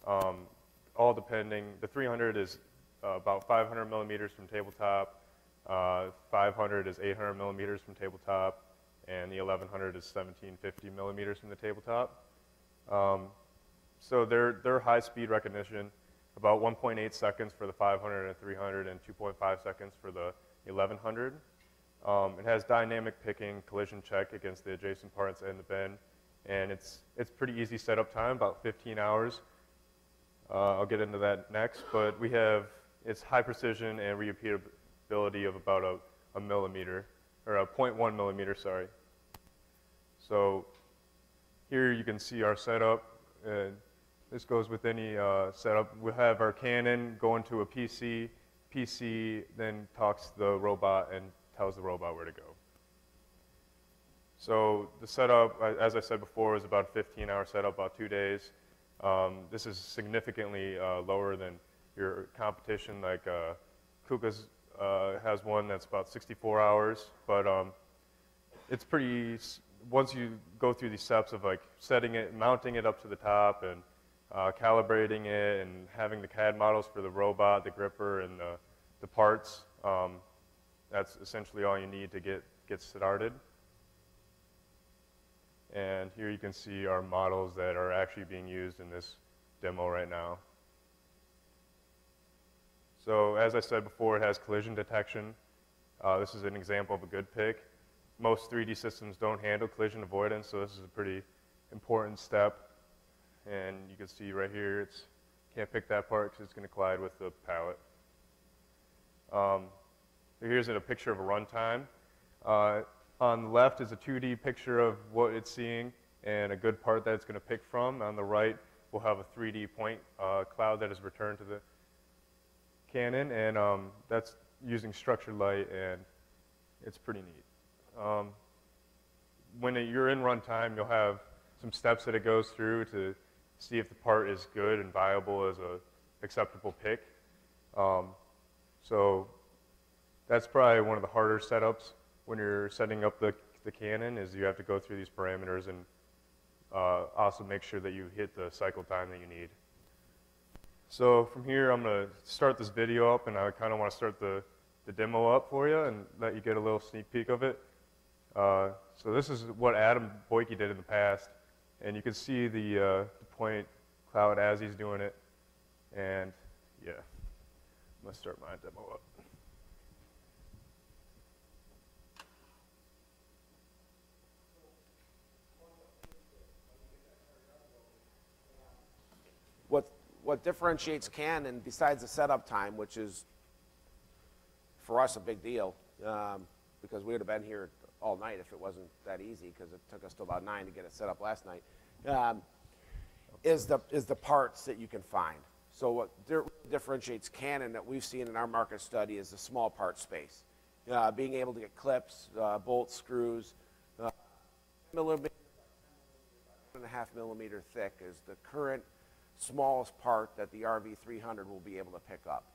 All depending. The 300 is about 500 millimeters from tabletop. 500 is 800 millimeters from tabletop, and the 1100 is 1750 millimeters from the tabletop. So they're high-speed recognition, about 1.8 seconds for the 500 and 300, and 2.5 seconds for the 1100. It has dynamic picking, collision check against the adjacent parts and the bin, and it's pretty easy setup time, about 15 hours. I'll get into that next, but it's high precision and repeatability of about a millimeter, or a 0.1 millimeter, sorry. So here you can see our setup. This goes with any setup. We'll have our Canon go into a PC. PC then talks to the robot and tells the robot where to go. So the setup, as I said before, is about a 15-hour setup, about 2 days. This is significantly lower than your competition, like Kuka's has one that's about 64 hours, but it's pretty, once you go through these steps of like setting it, mounting it up to the top, and calibrating it, and having the CAD models for the robot, the gripper, and the parts, that's essentially all you need to get started. And here you can see our models that are actually being used in this demo right now. So as I said before, it has collision detection. This is an example of a good pick. Most 3D systems don't handle collision avoidance, so this is a pretty important step. And you can see right here, can't pick that part because it's going to collide with the pallet. Here's a picture of a runtime. On the left is a 2D picture of what it's seeing and a good part that it's going to pick from. On the right, we'll have a 3D point cloud that is returned to the Canon, and that's using structured light, and it's pretty neat. When you're in runtime, you'll have some steps that it goes through to see if the part is good and viable as a acceptable pick. So that's probably one of the harder setups when you're setting up the Canon, is you have to go through these parameters and also make sure that you hit the cycle time that you need. So from here, I'm going to start this video up, and I kind of want to start the demo up for you and let you get a little sneak peek of it. So this is what Adam Boyke did in the past, and you can see the point cloud as he's doing it. And yeah, I'm going to start my demo up. What differentiates Canon, besides the setup time, which is for us a big deal, because we would have been here all night if it wasn't that easy, because it took us till about 9 to get it set up last night, is the parts that you can find. So what differentiates Canon that we've seen in our market study is the small part space. Being able to get clips, bolts, screws, a little bit, 1.5 millimeter thick is the current smallest part that the RV300 will be able to pick up,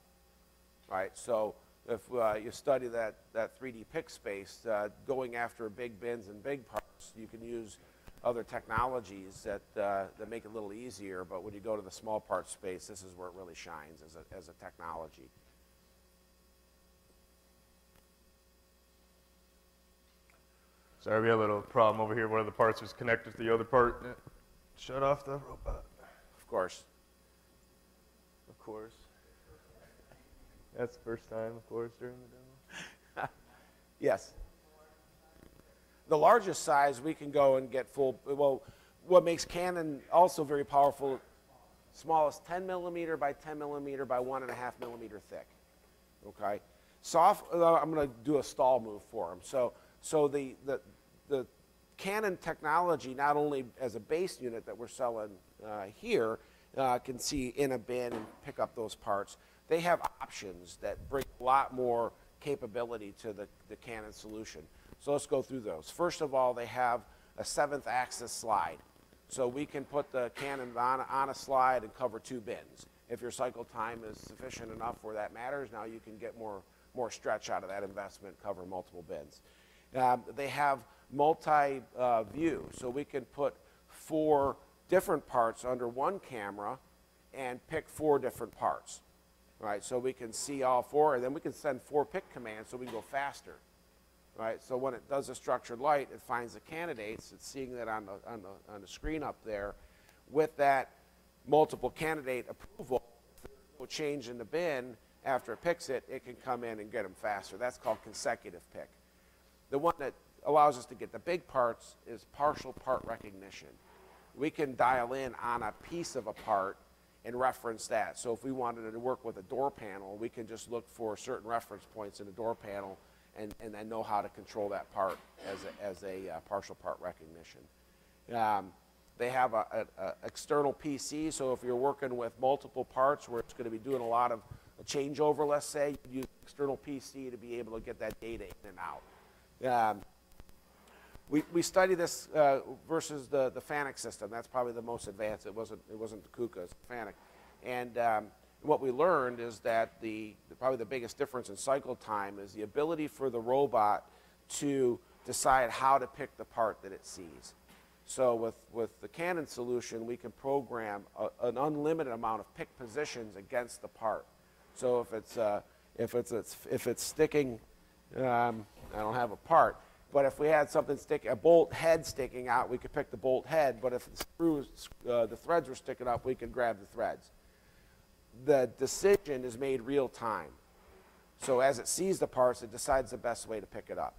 right? So if you study that 3D pick space, going after big bins and big parts, you can use other technologies that make it a little easier, but when you go to the small part space, this is where it really shines as a technology. Sorry, we had a little problem over here. One of the parts was connected to the other part. And it shut off the robot. Of course. Of course. That's the first time, of course, during the demo. Yes. The largest size, we can go and get full, well, what makes Canon also very powerful, smallest 10 millimeter by 10 millimeter by 1.5 millimeter thick. Okay? I'm going to do a stall move for them. So the Canon technology, not only as a base unit that we're selling here, can see in a bin and pick up those parts. They have options that bring a lot more capability to the Canon solution. So let's go through those. First of all, they have a 7th axis slide. So we can put the Canon on a slide and cover 2 bins. If your cycle time is sufficient enough where that matters, now you can get more stretch out of that investment, cover multiple bins. They have multi-view, so we can put 4 different parts under one camera and pick 4 different parts. Right, so we can see all 4, and then we can send 4 pick commands so we can go faster. Right, so when it does a structured light, it finds the candidates. It's seeing that on the screen up there. With that multiple candidate approval, if there's no change in the bin after it picks it, it can come in and get them faster. That's called consecutive pick. The one that allows us to get the big parts is partial part recognition. We can dial in on a piece of a part and reference that. So if we wanted to work with a door panel, we can just look for certain reference points in the door panel and then know how to control that part as a partial part recognition. They have an external PC, so if you're working with multiple parts where it's going to be doing a lot of changeover, let's say, you use external PC to be able to get that data in and out. We study this versus the FANUC system. That's probably the most advanced. It wasn't the KUKA, it's the FANUC. And what we learned is that probably the biggest difference in cycle time is the ability for the robot to decide how to pick the part that it sees. So with the Canon solution, we can program an unlimited amount of pick positions against the part. So if it's sticking, I don't have a part. But if we had something a bolt head sticking out, we could pick the bolt head. But if the threads were sticking up, we could grab the threads. The decision is made real time. So as it sees the parts, it decides the best way to pick it up.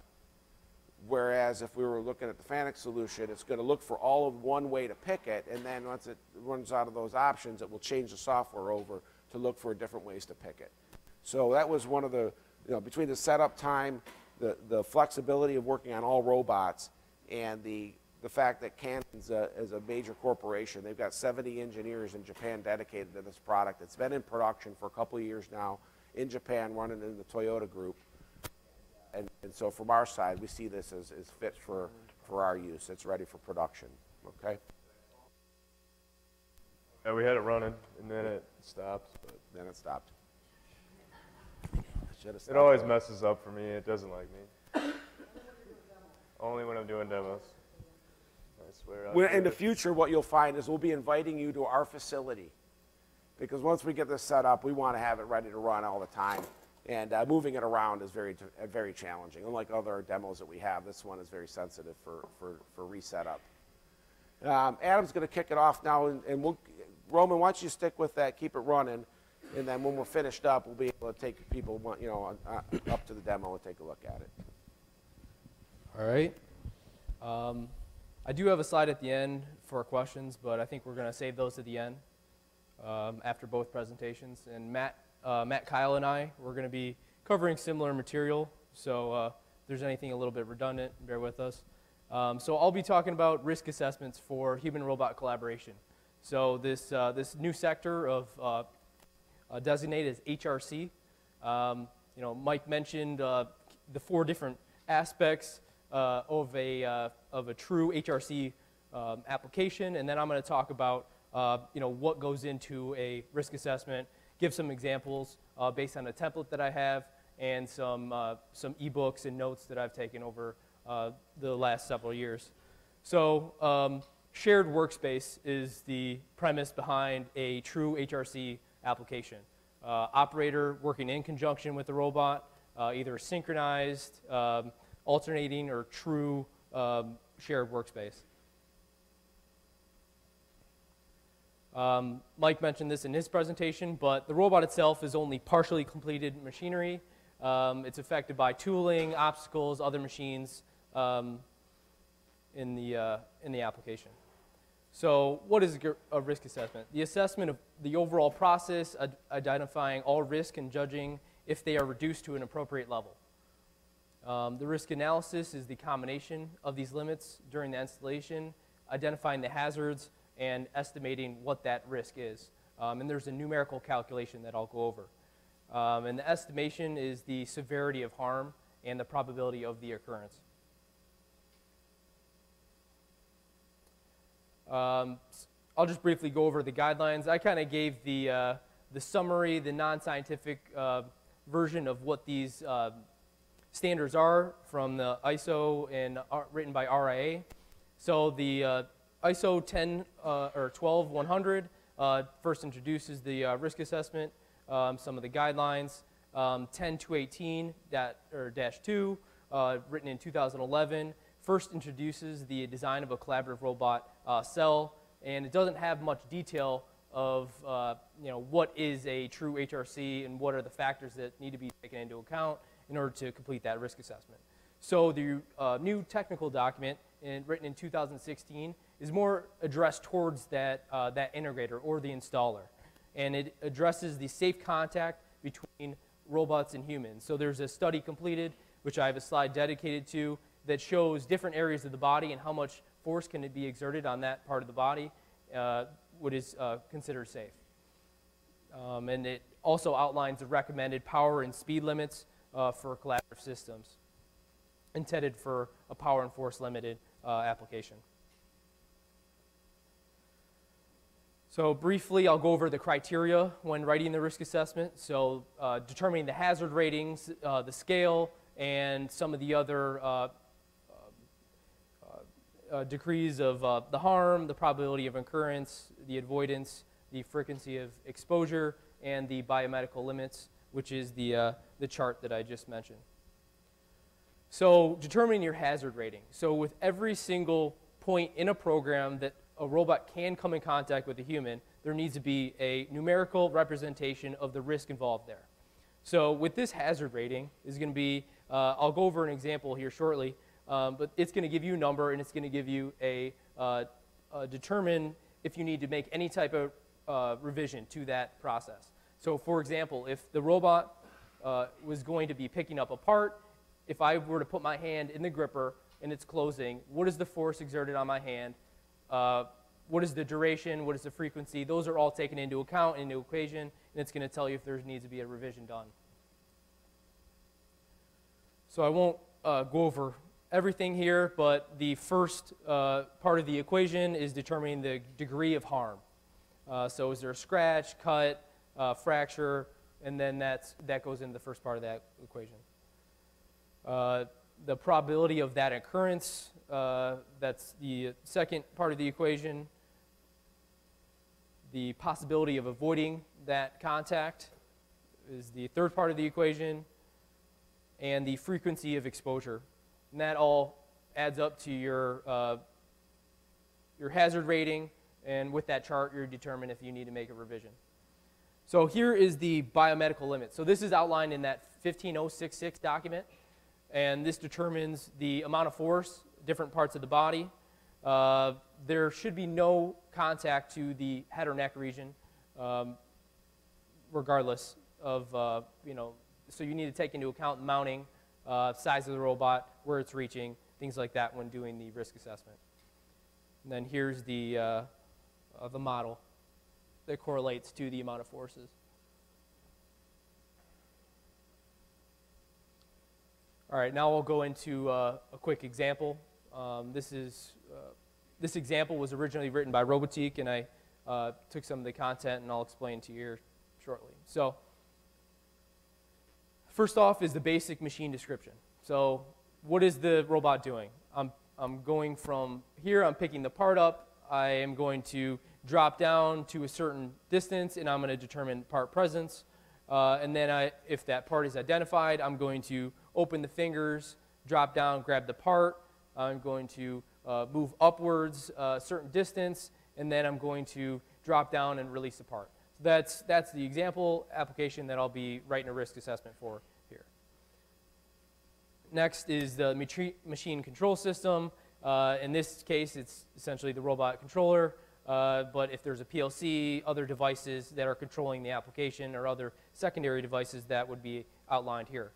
Whereas if we were looking at the FANUC solution, it's going to look for all of one way to pick it, and then once it runs out of those options, it will change the software over to look for different ways to pick it. So that was one of the, between the setup time, the flexibility of working on all robots, and the fact that Canon is a major corporation. They've got 70 engineers in Japan dedicated to this product. It's been in production for a couple of years now in Japan, running in the Toyota group. And so from our side, we see this as fit for our use. It's ready for production, okay? Yeah, we had it running, and then it stopped. But then it stopped. It always messes up for me. It doesn't like me. Only when I'm doing demos. I swear. In the future, what you'll find is we'll be inviting you to our facility. Because once we get this set up, we want to have it ready to run all the time. And moving it around is very challenging. Unlike other demos that we have, this one is very sensitive for reset up. Adam's going to kick it off now, and Roman, why don't you stick with that, keep it running, and then when we're finished up, we'll be able to take people, up to the demo and take a look at it. All right. I do have a slide at the end for questions, but I think we're going to save those to the end after both presentations. And Matt, Kyle, and I, we're going to be covering similar material, so if there's anything a little bit redundant, bear with us. So I'll be talking about risk assessments for human-robot collaboration. So this new sector of designated as HRC. Mike mentioned the 4 different aspects of a true HRC application, and then I'm going to talk about what goes into a risk assessment, give some examples based on a template that I have, and some ebooks and notes that I've taken over the last several years. So shared workspace is the premise behind a true HRC application. Operator working in conjunction with the robot, either synchronized, alternating, or true shared workspace. Mike mentioned this in his presentation, but the robot itself is only partially completed machinery. It's affected by tooling, obstacles, other machines in the application. So what is a risk assessment? The assessment of the overall process, identifying all risk and judging if they are reduced to an appropriate level. The risk analysis is the combination of these limits during the installation, identifying the hazards, and estimating what that risk is. And there's a numerical calculation that I'll go over. And the estimation is the severity of harm and the probability of the occurrence. I'll just briefly go over the guidelines. I kind of gave the summary, the non-scientific version of what these standards are from the ISO and written by RIA. So the ISO 12100 first introduces the risk assessment, some of the guidelines. 10218-2, written in 2011, first introduces the design of a collaborative robot cell, and it doesn't have much detail of what is a true HRC and what are the factors that need to be taken into account in order to complete that risk assessment. So the new technical document written in 2016 is more addressed towards that integrator or the installer, and it addresses the safe contact between robots and humans. So there's a study completed, which I have a slide dedicated to, that shows different areas of the body and how much force can be exerted on that part of the body, what is considered safe. And it also outlines the recommended power and speed limits for collaborative systems, intended for a power and force limited application. So briefly, I'll go over the criteria when writing the risk assessment. So determining the hazard ratings, the scale, and some of the other degrees of the harm, the probability of occurrence, the avoidance, the frequency of exposure, and the biomechanical limits, which is the chart that I just mentioned. So determining your hazard rating. So with every single point in a program that a robot can come in contact with a human, there needs to be a numerical representation of the risk involved there. So with this hazard rating is going to be, I'll go over an example here shortly, but it's going to give you a number and it's going to give you a determine if you need to make any type of revision to that process. So for example, if the robot was going to be picking up a part, if I were to put my hand in the gripper and it's closing, what is the force exerted on my hand? What is the duration? What is the frequency? Those are all taken into account in the equation, and it's going to tell you if there needs to be a revision done. So I won't go over everything here, but the first part of the equation is determining the degree of harm. So is there a scratch, cut, fracture, and then that goes into the first part of that equation. The probability of that occurrence, that's the second part of the equation. The possibility of avoiding that contact is the third part of the equation. And the frequency of exposure. And that all adds up to your hazard rating, and with that chart, you determine if you need to make a revision. So here is the biomechanical limit. So this is outlined in that 15066 document. And this determines the amount of force, different parts of the body. There should be no contact to the head or neck region, regardless of, so you need to take into account mounting, size of the robot, where it's reaching, things like that when doing the risk assessment. And then here's the model that correlates to the amount of forces. All right, now we'll go into a quick example. This example was originally written by Robotic, and I took some of the content, and I'll explain to you here shortly. So first off is the basic machine description. So what is the robot doing? I'm going from here, I'm picking the part up, I am going to drop down to a certain distance, and I'm going to determine part presence. And then if that part is identified, I'm going to open the fingers, drop down, grab the part, I'm going to move upwards a certain distance, and then I'm going to drop down and release the part. So that's the example application that I'll be writing a risk assessment for here. Next is the machine control system. In this case, it's essentially the robot controller. But if there's a PLC, other devices that are controlling the application, or other secondary devices, that would be outlined here.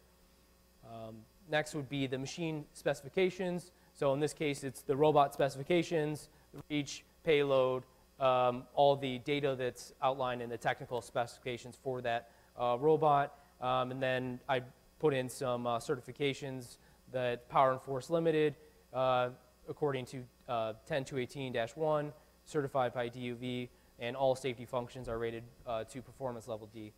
Next would be the machine specifications. So in this case, it's the robot specifications, the reach, payload, all the data that's outlined in the technical specifications for that robot. And then I put in some certifications that Power and Force Limited, according to 10218-1, certified by DUV, and all safety functions are rated to performance level D.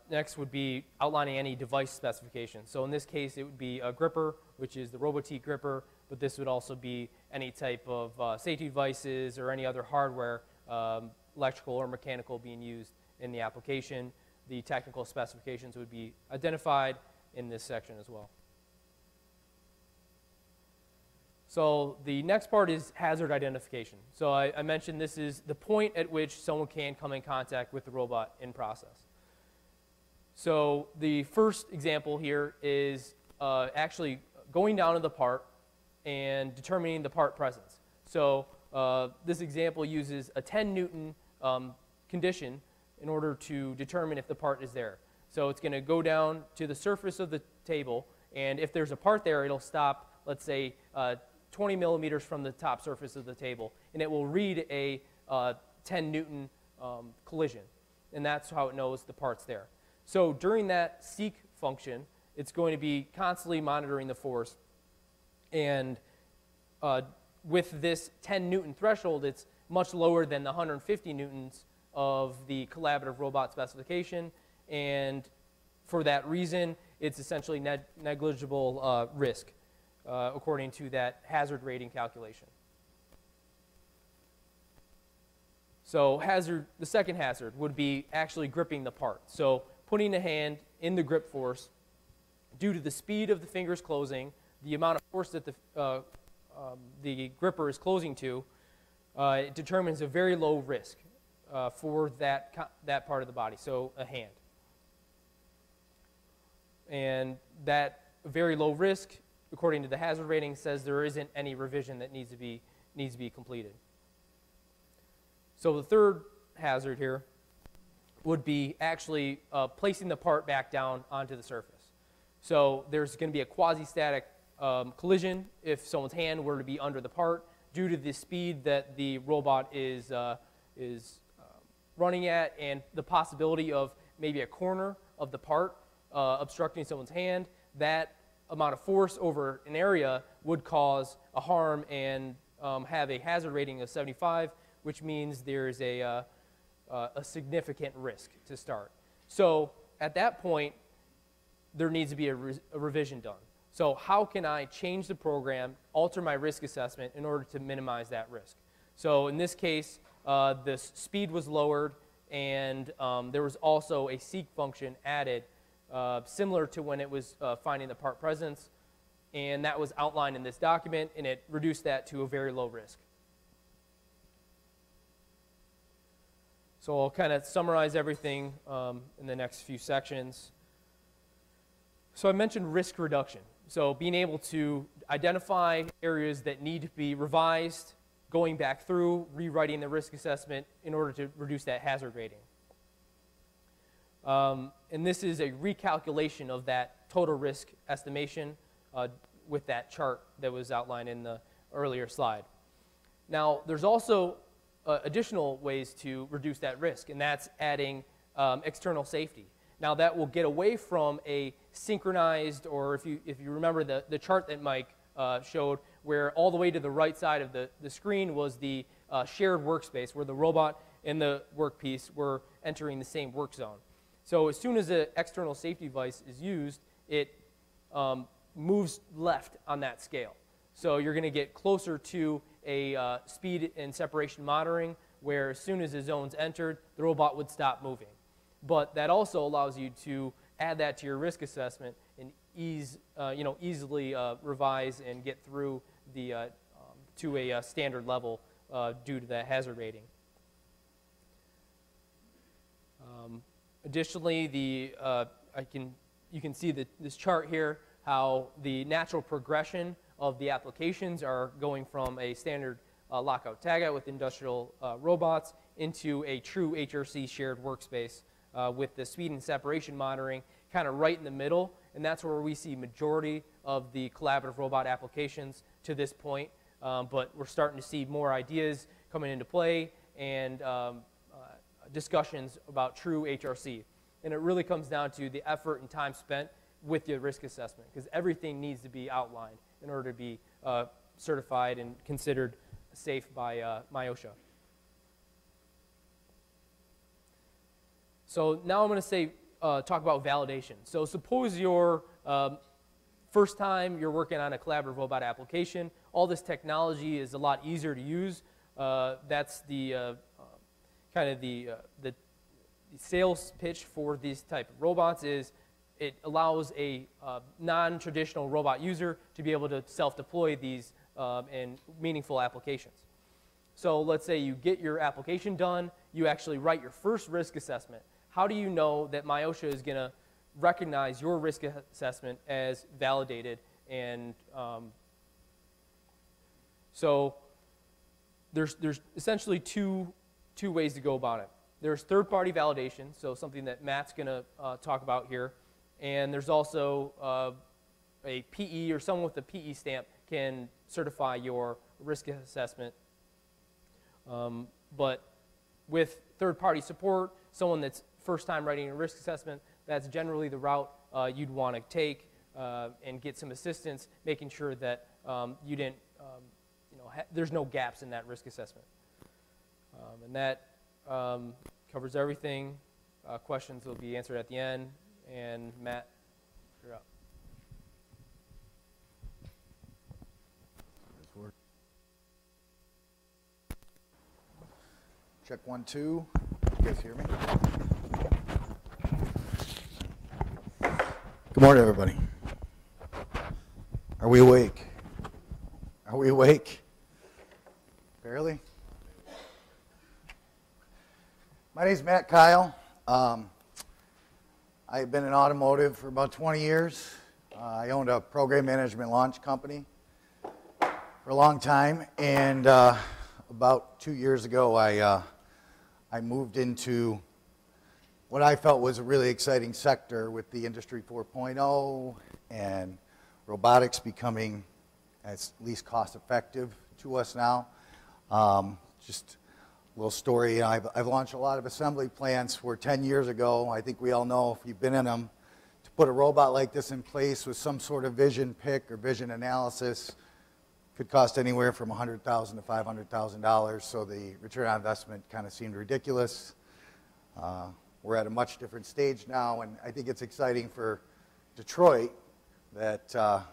Next would be outlining any device specifications. So in this case, it would be a gripper, which is the Robotic gripper, but this would also be any type of safety devices or any other hardware, electrical or mechanical, being used in the application. The technical specifications would be identified in this section as well. So the next part is hazard identification. So I mentioned this is the point at which someone can come in contact with the robot in process. So the first example here is actually going down to the part and determining the part presence. So this example uses a 10 Newton condition in order to determine if the part is there. So it's going to go down to the surface of the table, and if there's a part there, it'll stop, let's say, 20 millimeters from the top surface of the table, and it will read a 10 Newton collision, and that's how it knows the part's there. So during that seek function, it's going to be constantly monitoring the force, and with this 10 Newton threshold, it's much lower than the 150 Newtons of the collaborative robot specification, and for that reason, it's essentially negligible risk, according to that hazard rating calculation. So the second hazard would be actually gripping the part. So putting the hand in the grip force, due to the speed of the fingers closing, the amount of force that the gripper is closing to, it determines a very low risk for that part of the body, so a hand. And that very low risk, according to the hazard rating, says there isn't any revision that needs to be completed. So the third hazard here would be actually placing the part back down onto the surface. So there's going to be a quasi-static collision if someone's hand were to be under the part due to the speed that the robot is running at, and the possibility of maybe a corner of the part obstructing someone's hand. That amount of force over an area would cause a harm and have a hazard rating of 75, which means there's a significant risk to start. So at that point, there needs to be a revision done. So how can I change the program, alter my risk assessment in order to minimize that risk? So in this case, the speed was lowered, and there was also a seek function added, similar to when it was finding the part presence, and that was outlined in this document, and it reduced that to a very low risk. So I'll kind of summarize everything in the next few sections. So I mentioned risk reduction. So being able to identify areas that need to be revised, going back through, rewriting the risk assessment in order to reduce that hazard rating. And this is a recalculation of that total risk estimation with that chart that was outlined in the earlier slide. Now, there's also additional ways to reduce that risk, and that's adding external safety. Now, that will get away from a synchronized, or if you remember the chart that Mike showed, where all the way to the right side of the screen was the shared workspace, where the robot and the workpiece were entering the same work zone. So as soon as an external safety device is used, it moves left on that scale. So you're going to get closer to a speed and separation monitoring, where as soon as a zone's entered, the robot would stop moving. But that also allows you to add that to your risk assessment and easily revise and get through the to a standard level due to that hazard rating. Additionally, you can see this chart here, how the natural progression of the applications are going from a standard lockout tagout with industrial robots into a true HRC shared workspace with the speed and separation monitoring kind of right in the middle, and that's where we see majority of the collaborative robot applications to this point, but we're starting to see more ideas coming into play and discussions about true HRC. And it really comes down to the effort and time spent with your risk assessment, because everything needs to be outlined in order to be certified and considered safe by MIOSHA. So now I'm going to talk about validation. So suppose your first time you're working on a collaborative robot application, all this technology is a lot easier to use. That's the kind of the sales pitch for these type of robots is it allows a non-traditional robot user to be able to self-deploy these in meaningful applications. So let's say you get your application done, you actually write your first risk assessment. How do you know that MIOSHA is going to recognize your risk assessment as validated? And so there's essentially two ways to go about it. There's third-party validation, so something that Matt's going to talk about here. And there's also a PE or someone with a PE stamp can certify your risk assessment. But with third-party support, someone that's first time writing a risk assessment, that's generally the route you'd want to take and get some assistance, making sure that you didn't, there's no gaps in that risk assessment. And that covers everything. Questions will be answered at the end. And Matt, you're up. Check 1, 2. You guys hear me? Good morning, everybody. Are we awake? Are we awake? Barely? My name is Matt Kyle. I've been in automotive for about 20 years. I owned a program management launch company for a long time, and about 2 years ago I moved into what I felt was a really exciting sector with the Industry 4.0 and robotics becoming at least cost effective to us now. Just a little story, I've launched a lot of assembly plants where 10 years ago, I think we all know if you've been in them, to put a robot like this in place with some sort of vision pick or vision analysis could cost anywhere from $100,000 to $500,000, so the return on investment kind of seemed ridiculous. We're at a much different stage now, and I think it's exciting for Detroit that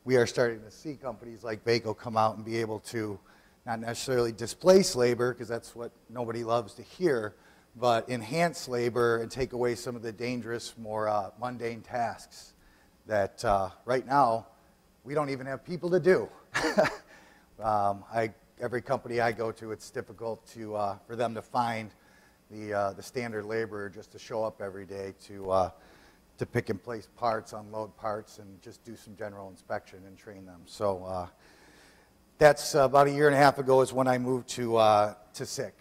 we are starting to see companies like Behco come out and be able to not necessarily displace labor, because that's what nobody loves to hear, but enhance labor and take away some of the dangerous, more mundane tasks that right now we don't even have people to do. Every company I go to, it's difficult for them to find the standard laborer just to show up every day to pick and place parts, unload parts, and just do some general inspection and train them. So that's about a year and a half ago is when I moved to SICK.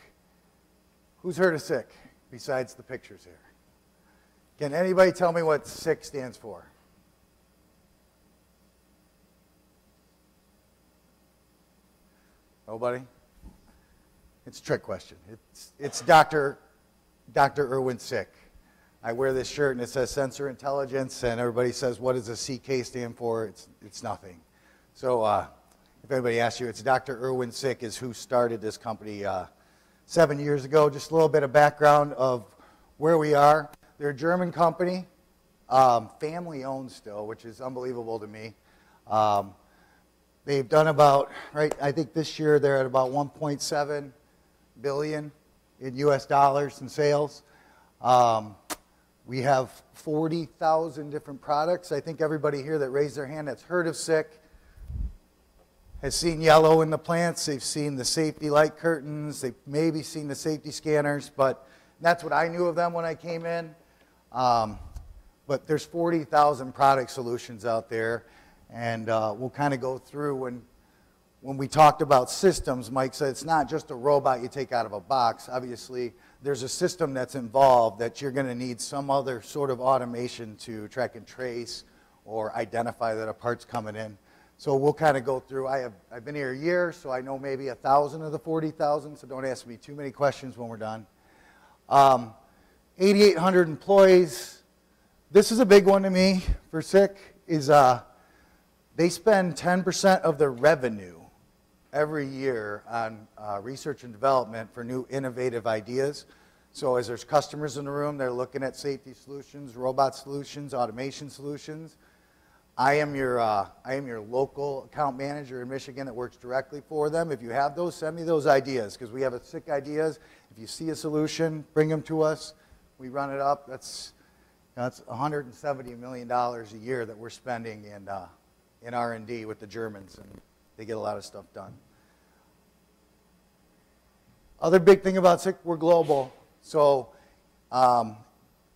Who's heard of SICK besides the pictures here? Can anybody tell me what SICK stands for? Nobody? It's a trick question. It's Dr. Irwin Sick. I wear this shirt and it says Sensor Intelligence, and everybody says, what does a CK stand for? It's nothing. So if anybody asks you, it's Dr. Irwin Sick is who started this company 7 years ago. Just a little bit of background of where we are. They're a German company, family owned still, which is unbelievable to me. They've done about, I think this year they're at about 1.7 billion in US dollars in sales. We have 40,000 different products. I think everybody here that raised their hand that's heard of SICK has seen yellow in the plants. They've seen the safety light curtains. They've maybe seen the safety scanners, but that's what I knew of them when I came in. But there's 40,000 product solutions out there, and we'll kind of go through when we talked about systems. Mike said it's not just a robot you take out of a box. Obviously, there's a system that's involved that you're going to need some other sort of automation to track and trace or identify that a part's coming in. So we'll kind of go through. I've been here a year, so I know maybe 1,000 of the 40,000, so don't ask me too many questions when we're done. 8,800 employees. This is a big one to me for SICK, is they spend 10% of their revenue every year on research and development for new innovative ideas. So as there's customers in the room, they're looking at safety solutions, robot solutions, automation solutions. I am your local account manager in Michigan that works directly for them. If you have those, send me those ideas, because we have a SICK ideas. If you see a solution, bring them to us. We run it up. That's $170 million a year that we're spending in R&D with the Germans, and they get a lot of stuff done. Other big thing about SICK, we're global. So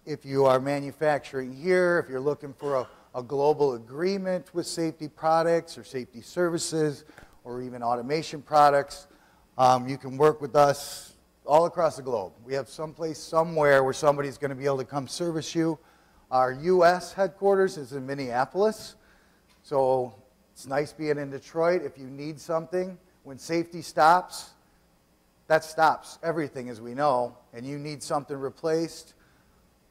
if you are manufacturing here, if you're looking for a global agreement with safety products or safety services or even automation products, you can work with us all across the globe. We have someplace somewhere where somebody's going to be able to come service you. Our U.S. headquarters is in Minneapolis, so it's nice being in Detroit. If you need something, when safety stops, that stops everything, as we know, and you need something replaced,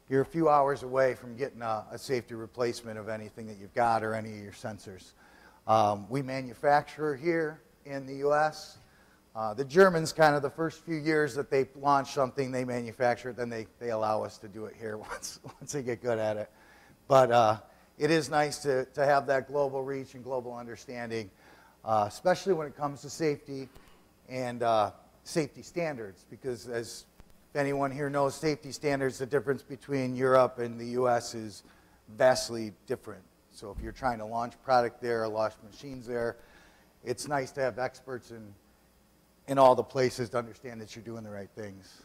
you're a few hours away from getting a safety replacement of anything that you've got or any of your sensors. We manufacture here in the U.S. The Germans, kind of the first few years that they launch something, they manufacture it, then they allow us to do it here once they get good at it. But it is nice to have that global reach and global understanding, especially when it comes to safety and safety standards, because as anyone here knows, safety standards, the difference between Europe and the U.S. is vastly different. So if you're trying to launch product there or launch machines there, it's nice to have experts in all the places to understand that you're doing the right things.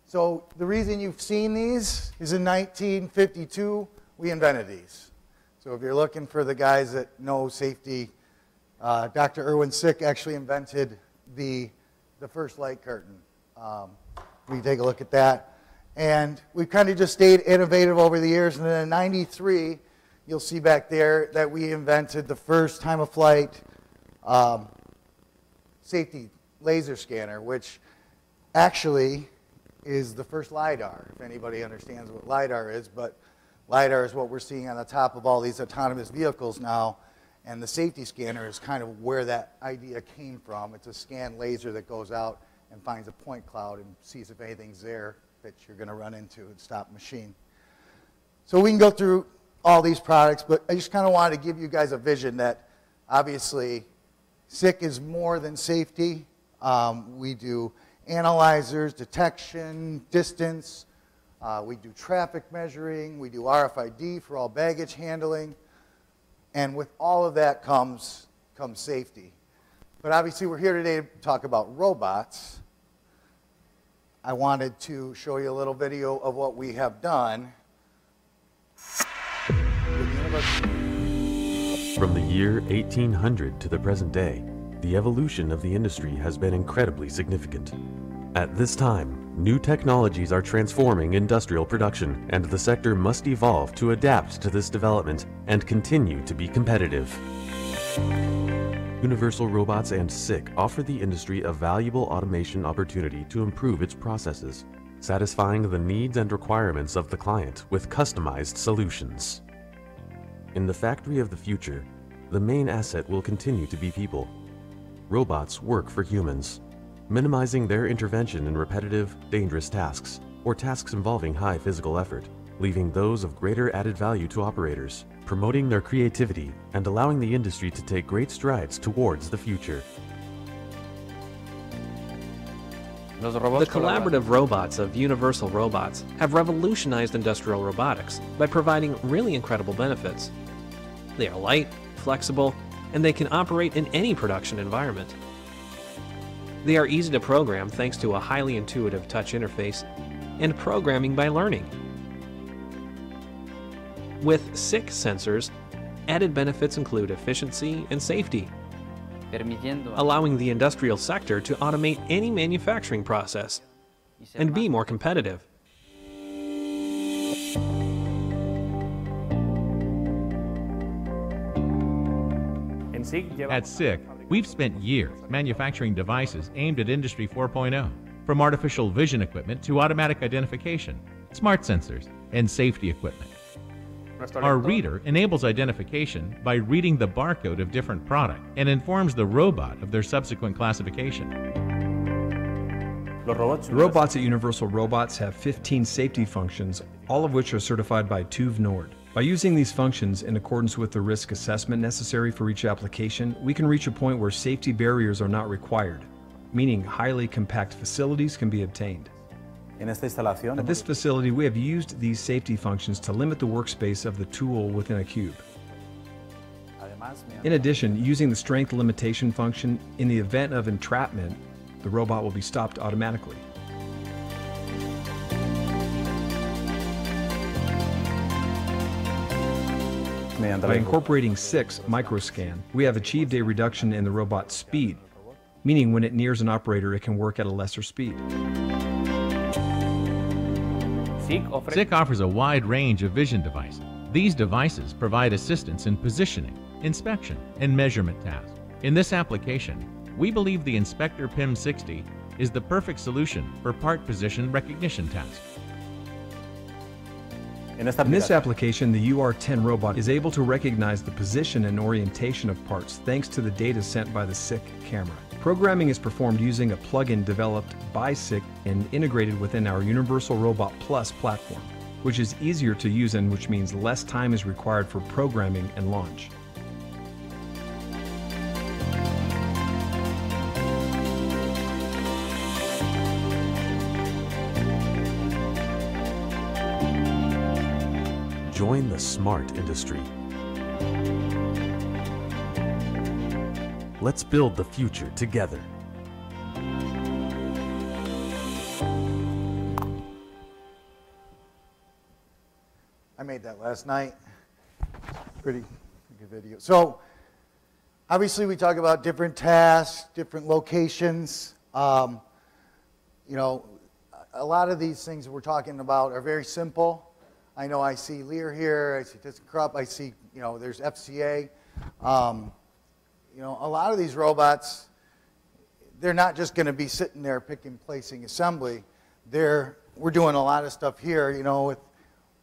So the reason you've seen these is in 1952, we invented these. So if you're looking for the guys that know safety, Dr. Irwin Sick actually invented the first light curtain. We can take a look at that. And we've kind of just stayed innovative over the years. And then in 93, you'll see back there that we invented the first time-of-flight safety laser scanner, which actually is the first LiDAR, if anybody understands what LiDAR is. But LiDAR is what we're seeing on the top of all these autonomous vehicles now. And the safety scanner is kind of where that idea came from. It's a scan laser that goes out and finds a point cloud and sees if anything's there that you're going to run into and stop machine. So we can go through all these products, but I just kind of wanted to give you guys a vision that obviously SICK is more than safety. We do analyzers, detection, distance. We do traffic measuring. We do RFID for all baggage handling. And with all of that comes safety. But obviously we're here today to talk about robots. I wanted to show you a little video of what we have done. From the year 1800 to the present day, the evolution of the industry has been incredibly significant. At this time, new technologies are transforming industrial production, and the sector must evolve to adapt to this development and continue to be competitive. Universal Robots and SICK offer the industry a valuable automation opportunity to improve its processes, satisfying the needs and requirements of the client with customized solutions. In the factory of the future, the main asset will continue to be people. Robots work for humans, minimizing their intervention in repetitive, dangerous tasks, or tasks involving high physical effort, leaving those of greater added value to operators, promoting their creativity, and allowing the industry to take great strides towards the future. The collaborative robots of Universal Robots have revolutionized industrial robotics by providing really incredible benefits. They are light, flexible, and they can operate in any production environment. They are easy to program thanks to a highly intuitive touch interface and programming by learning. With 6 sensors, added benefits include efficiency and safety, allowing the industrial sector to automate any manufacturing process and be more competitive. At SICK, we've spent years manufacturing devices aimed at Industry 4.0, from artificial vision equipment to automatic identification, smart sensors, and safety equipment. Our reader enables identification by reading the barcode of different product and informs the robot of their subsequent classification. The robots at Universal Robots have 15 safety functions, all of which are certified by TÜV Nord. By using these functions in accordance with the risk assessment necessary for each application, we can reach a point where safety barriers are not required, meaning highly compact facilities can be obtained. At this facility, we have used these safety functions to limit the workspace of the tool within a cube. In addition, using the strength limitation function, in the event of entrapment, the robot will be stopped automatically. By incorporating 6 microscan, we have achieved a reduction in the robot's speed, meaning when it nears an operator, it can work at a lesser speed. SICK offers a wide range of vision devices. These devices provide assistance in positioning, inspection, and measurement tasks. In this application, we believe the Inspector PIM-60 is the perfect solution for part position recognition tasks. In this application, the UR10 robot is able to recognize the position and orientation of parts thanks to the data sent by the SICK camera. Programming is performed using a plugin developed by SICK and integrated within our Universal Robot Plus platform, which is easier to use and which means less time is required for programming and launch. Join the smart industry. Let's build the future together. I made that last night. Pretty good video. So obviously we talk about different tasks, different locations. You know, a lot of these things that we're talking about are very simple. I know I see Lear here, I see ThyssenKrupp, I see, you know, there's FCA. You know, a lot of these robots, they're not just going to be sitting there picking, placing assembly. We're doing a lot of stuff here, you know,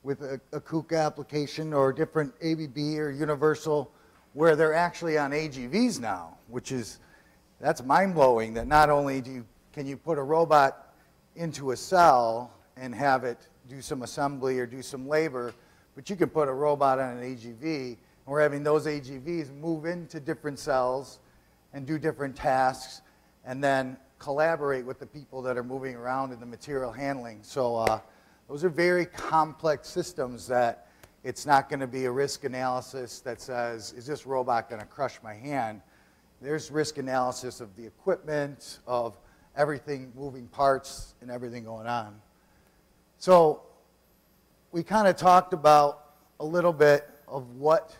with a KUKA application or different ABB or Universal, where they're actually on AGVs now, that's mind-blowing that not only can you put a robot into a cell and have it do some assembly or do some labor, but you can put a robot on an AGV, and we're having those AGVs move into different cells and do different tasks, and then collaborate with the people that are moving around in the material handling. So those are very complex systems that it's not going to be a risk analysis that says, is this robot going to crush my hand? There's risk analysis of the equipment, of everything, moving parts, and everything going on. So we kind of talked about a little bit of what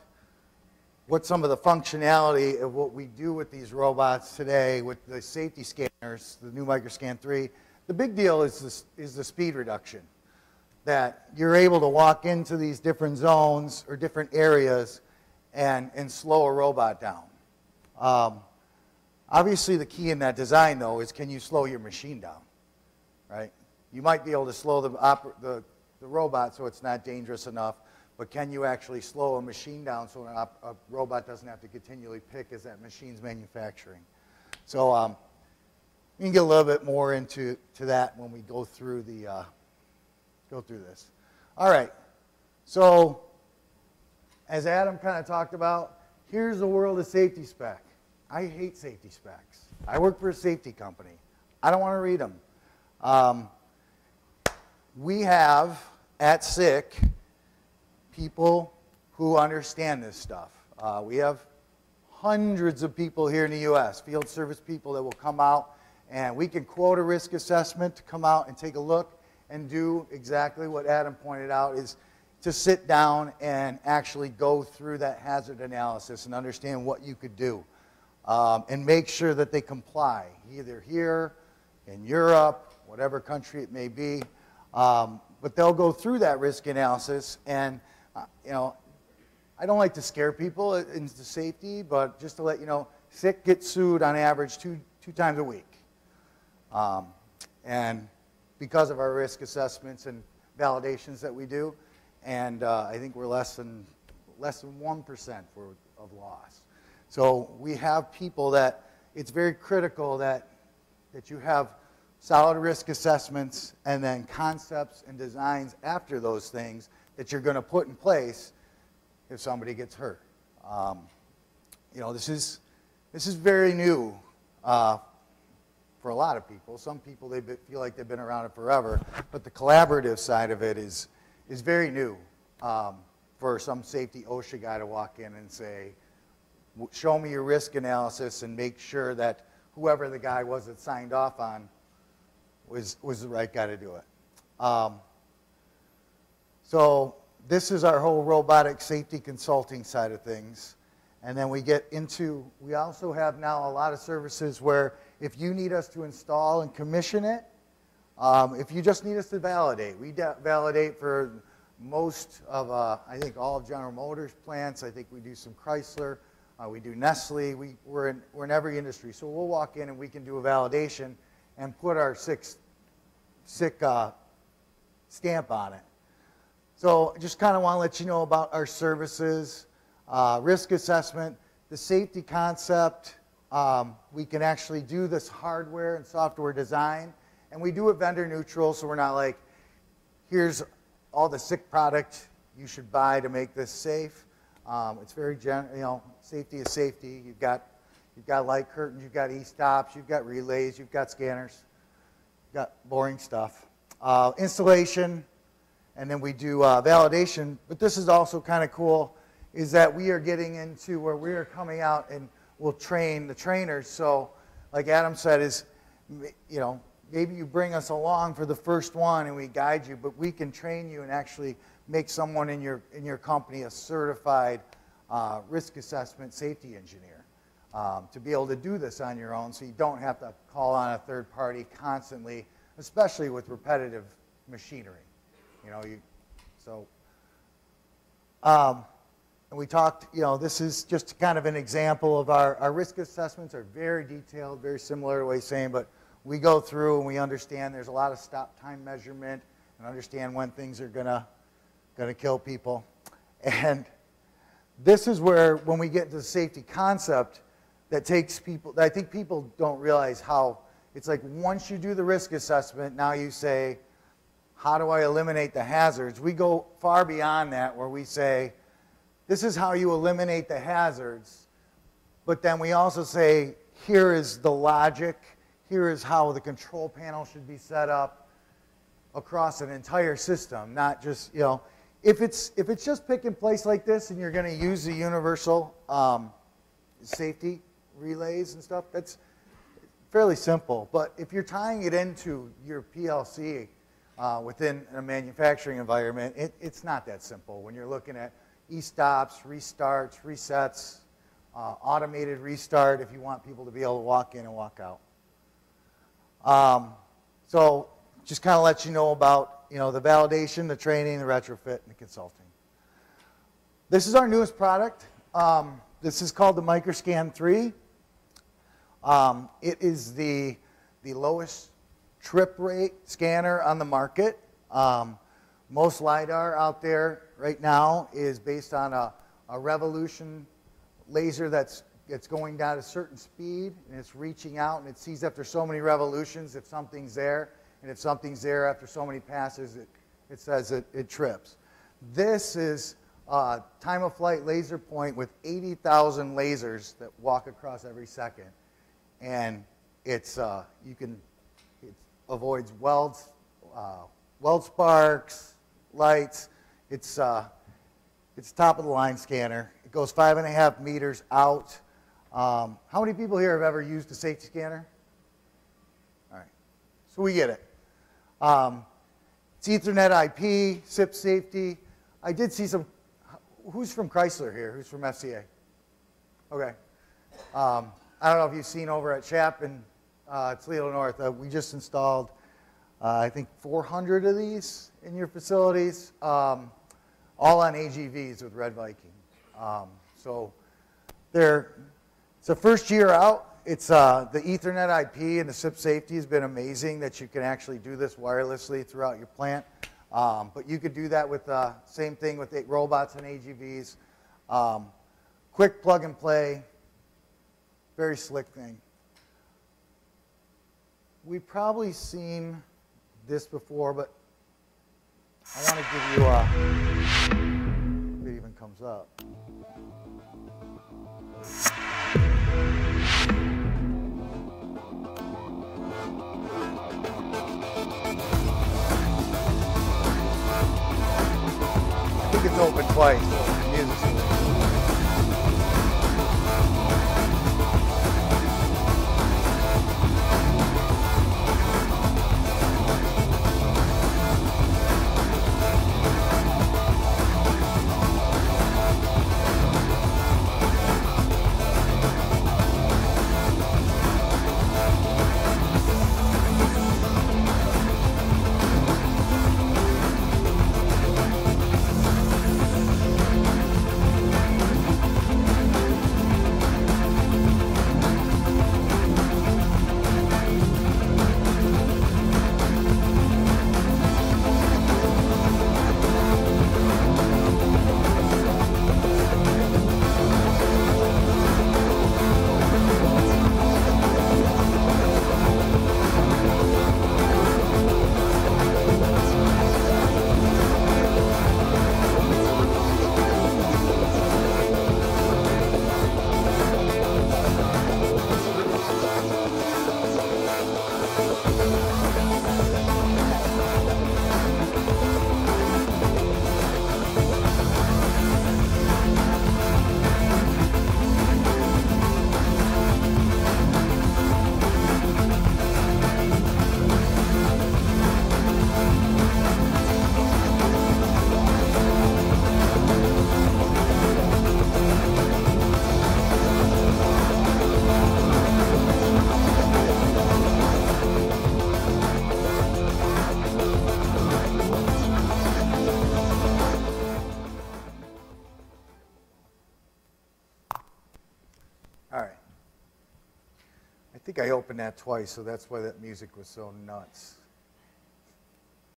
some of the functionality of what we do with these robots today with the safety scanners, the new Microscan 3. The big deal is the speed reduction, that you're able to walk into these different zones or different areas and slow a robot down. Obviously, the key in that design, though, is can you slow your machine down, right? You might be able to slow the robot so it's not dangerous enough, but can you actually slow a machine down so a robot doesn't have to continually pick as that machine's manufacturing? So we can get a little bit more into that when we go through this. All right. So as Adam kind of talked about, here's the world of safety spec. I hate safety specs. I work for a safety company. I don't want to read them. We have, at SICK, people who understand this stuff. We have hundreds of people here in the U.S., field service people that will come out, and we can quote a risk assessment to come out and take a look and do exactly what Adam pointed out, is to sit down and actually go through that hazard analysis and understand what you could do, and make sure that they comply, either here, in Europe, whatever country it may be. But they'll go through that risk analysis, and I don't like to scare people into safety, but just to let you know, SICK gets sued on average two times a week. And because of our risk assessments and validations that we do, and I think we're less than 1% of loss. So we have people that it's very critical that you have solid risk assessments and then concepts and designs after those things that you're going to put in place if somebody gets hurt. This is very new for a lot of people. Some people, they feel like they've been around it forever, but the collaborative side of it is very new for some safety OSHA guy to walk in and say, show me your risk analysis and make sure that whoever the guy was that signed off on was the right guy to do it. So this is our whole robotic safety consulting side of things. And then we get into, we also have now a lot of services where if you need us to install and commission it, if you just need us to validate, we validate for most of, I think all of General Motors plants. I think we do some Chrysler. We do Nestle. We're in every industry. So we'll walk in and we can do a validation and put our SICK stamp on it. So just kind of want to let you know about our services, risk assessment, the safety concept. We can actually do this hardware and software design, and we do it vendor neutral, so we're not like, here's all the SICK product you should buy to make this safe. It's very safety is safety. You've got light curtains, you've got e-stops, you've got relays, you've got scanners, you've got boring stuff. Installation, and then we do validation. But this is also kind of cool, is that we are getting into where we are coming out and we'll train the trainers. So like Adam said, is, maybe you bring us along for the first one and we guide you, but we can train you and actually make someone in your company a certified risk assessment safety engineer to be able to do this on your own, so you don't have to call on a third party constantly, especially with repetitive machinery. And we talked, this is just kind of an example of our risk assessments are very detailed, very similar to what he's saying, but we go through and we understand there's a lot of stop time measurement and understand when things are gonna kill people. And this is where, when we get to the safety concept, that takes people, I think people don't realize how, it's like once you do the risk assessment, now you say, how do I eliminate the hazards? We go far beyond that, where we say, this is how you eliminate the hazards, but then we also say, here is the logic, here is how the control panel should be set up across an entire system, not just, if it's just pick and place like this and you're going to use the universal safety relays and stuff, that's fairly simple. But if you're tying it into your PLC within a manufacturing environment, it's not that simple. When you're looking at e-stops, restarts, resets, automated restart if you want people to be able to walk in and walk out. So just kind of let you know about the validation, the training, the retrofit, and the consulting. This is our newest product. This is called the Microscan 3. It is the lowest trip rate scanner on the market. Most LiDAR out there right now is based on a revolution laser that's going down at a certain speed, and it's reaching out, and it sees after so many revolutions if something's there, and if something's there after so many passes, it says it trips. This is time of flight laser point with 80,000 lasers that walk across every second, and it's avoids welds, weld sparks, lights. It's top of the line scanner. It goes 5.5 meters out. How many people here have ever used a safety scanner? All right, so we get it. It's Ethernet IP, SIP safety. I did see some, who's from Chrysler here? Who's from FCA? Okay. I don't know if you've seen over at Chap in Toledo North, we just installed, I think, 400 of these in your facilities, all on AGVs with Red Viking. So it's the first year out. It's the Ethernet IP and the SIP safety has been amazing that you can actually do this wirelessly throughout your plant. But you could do that with same thing with robots and AGVs. Quick plug and play, very slick thing. We've probably seen this before, but I want to give you if it even comes up. I think it's open twice, so the music's I think I opened that twice, so that's why that music was so nuts.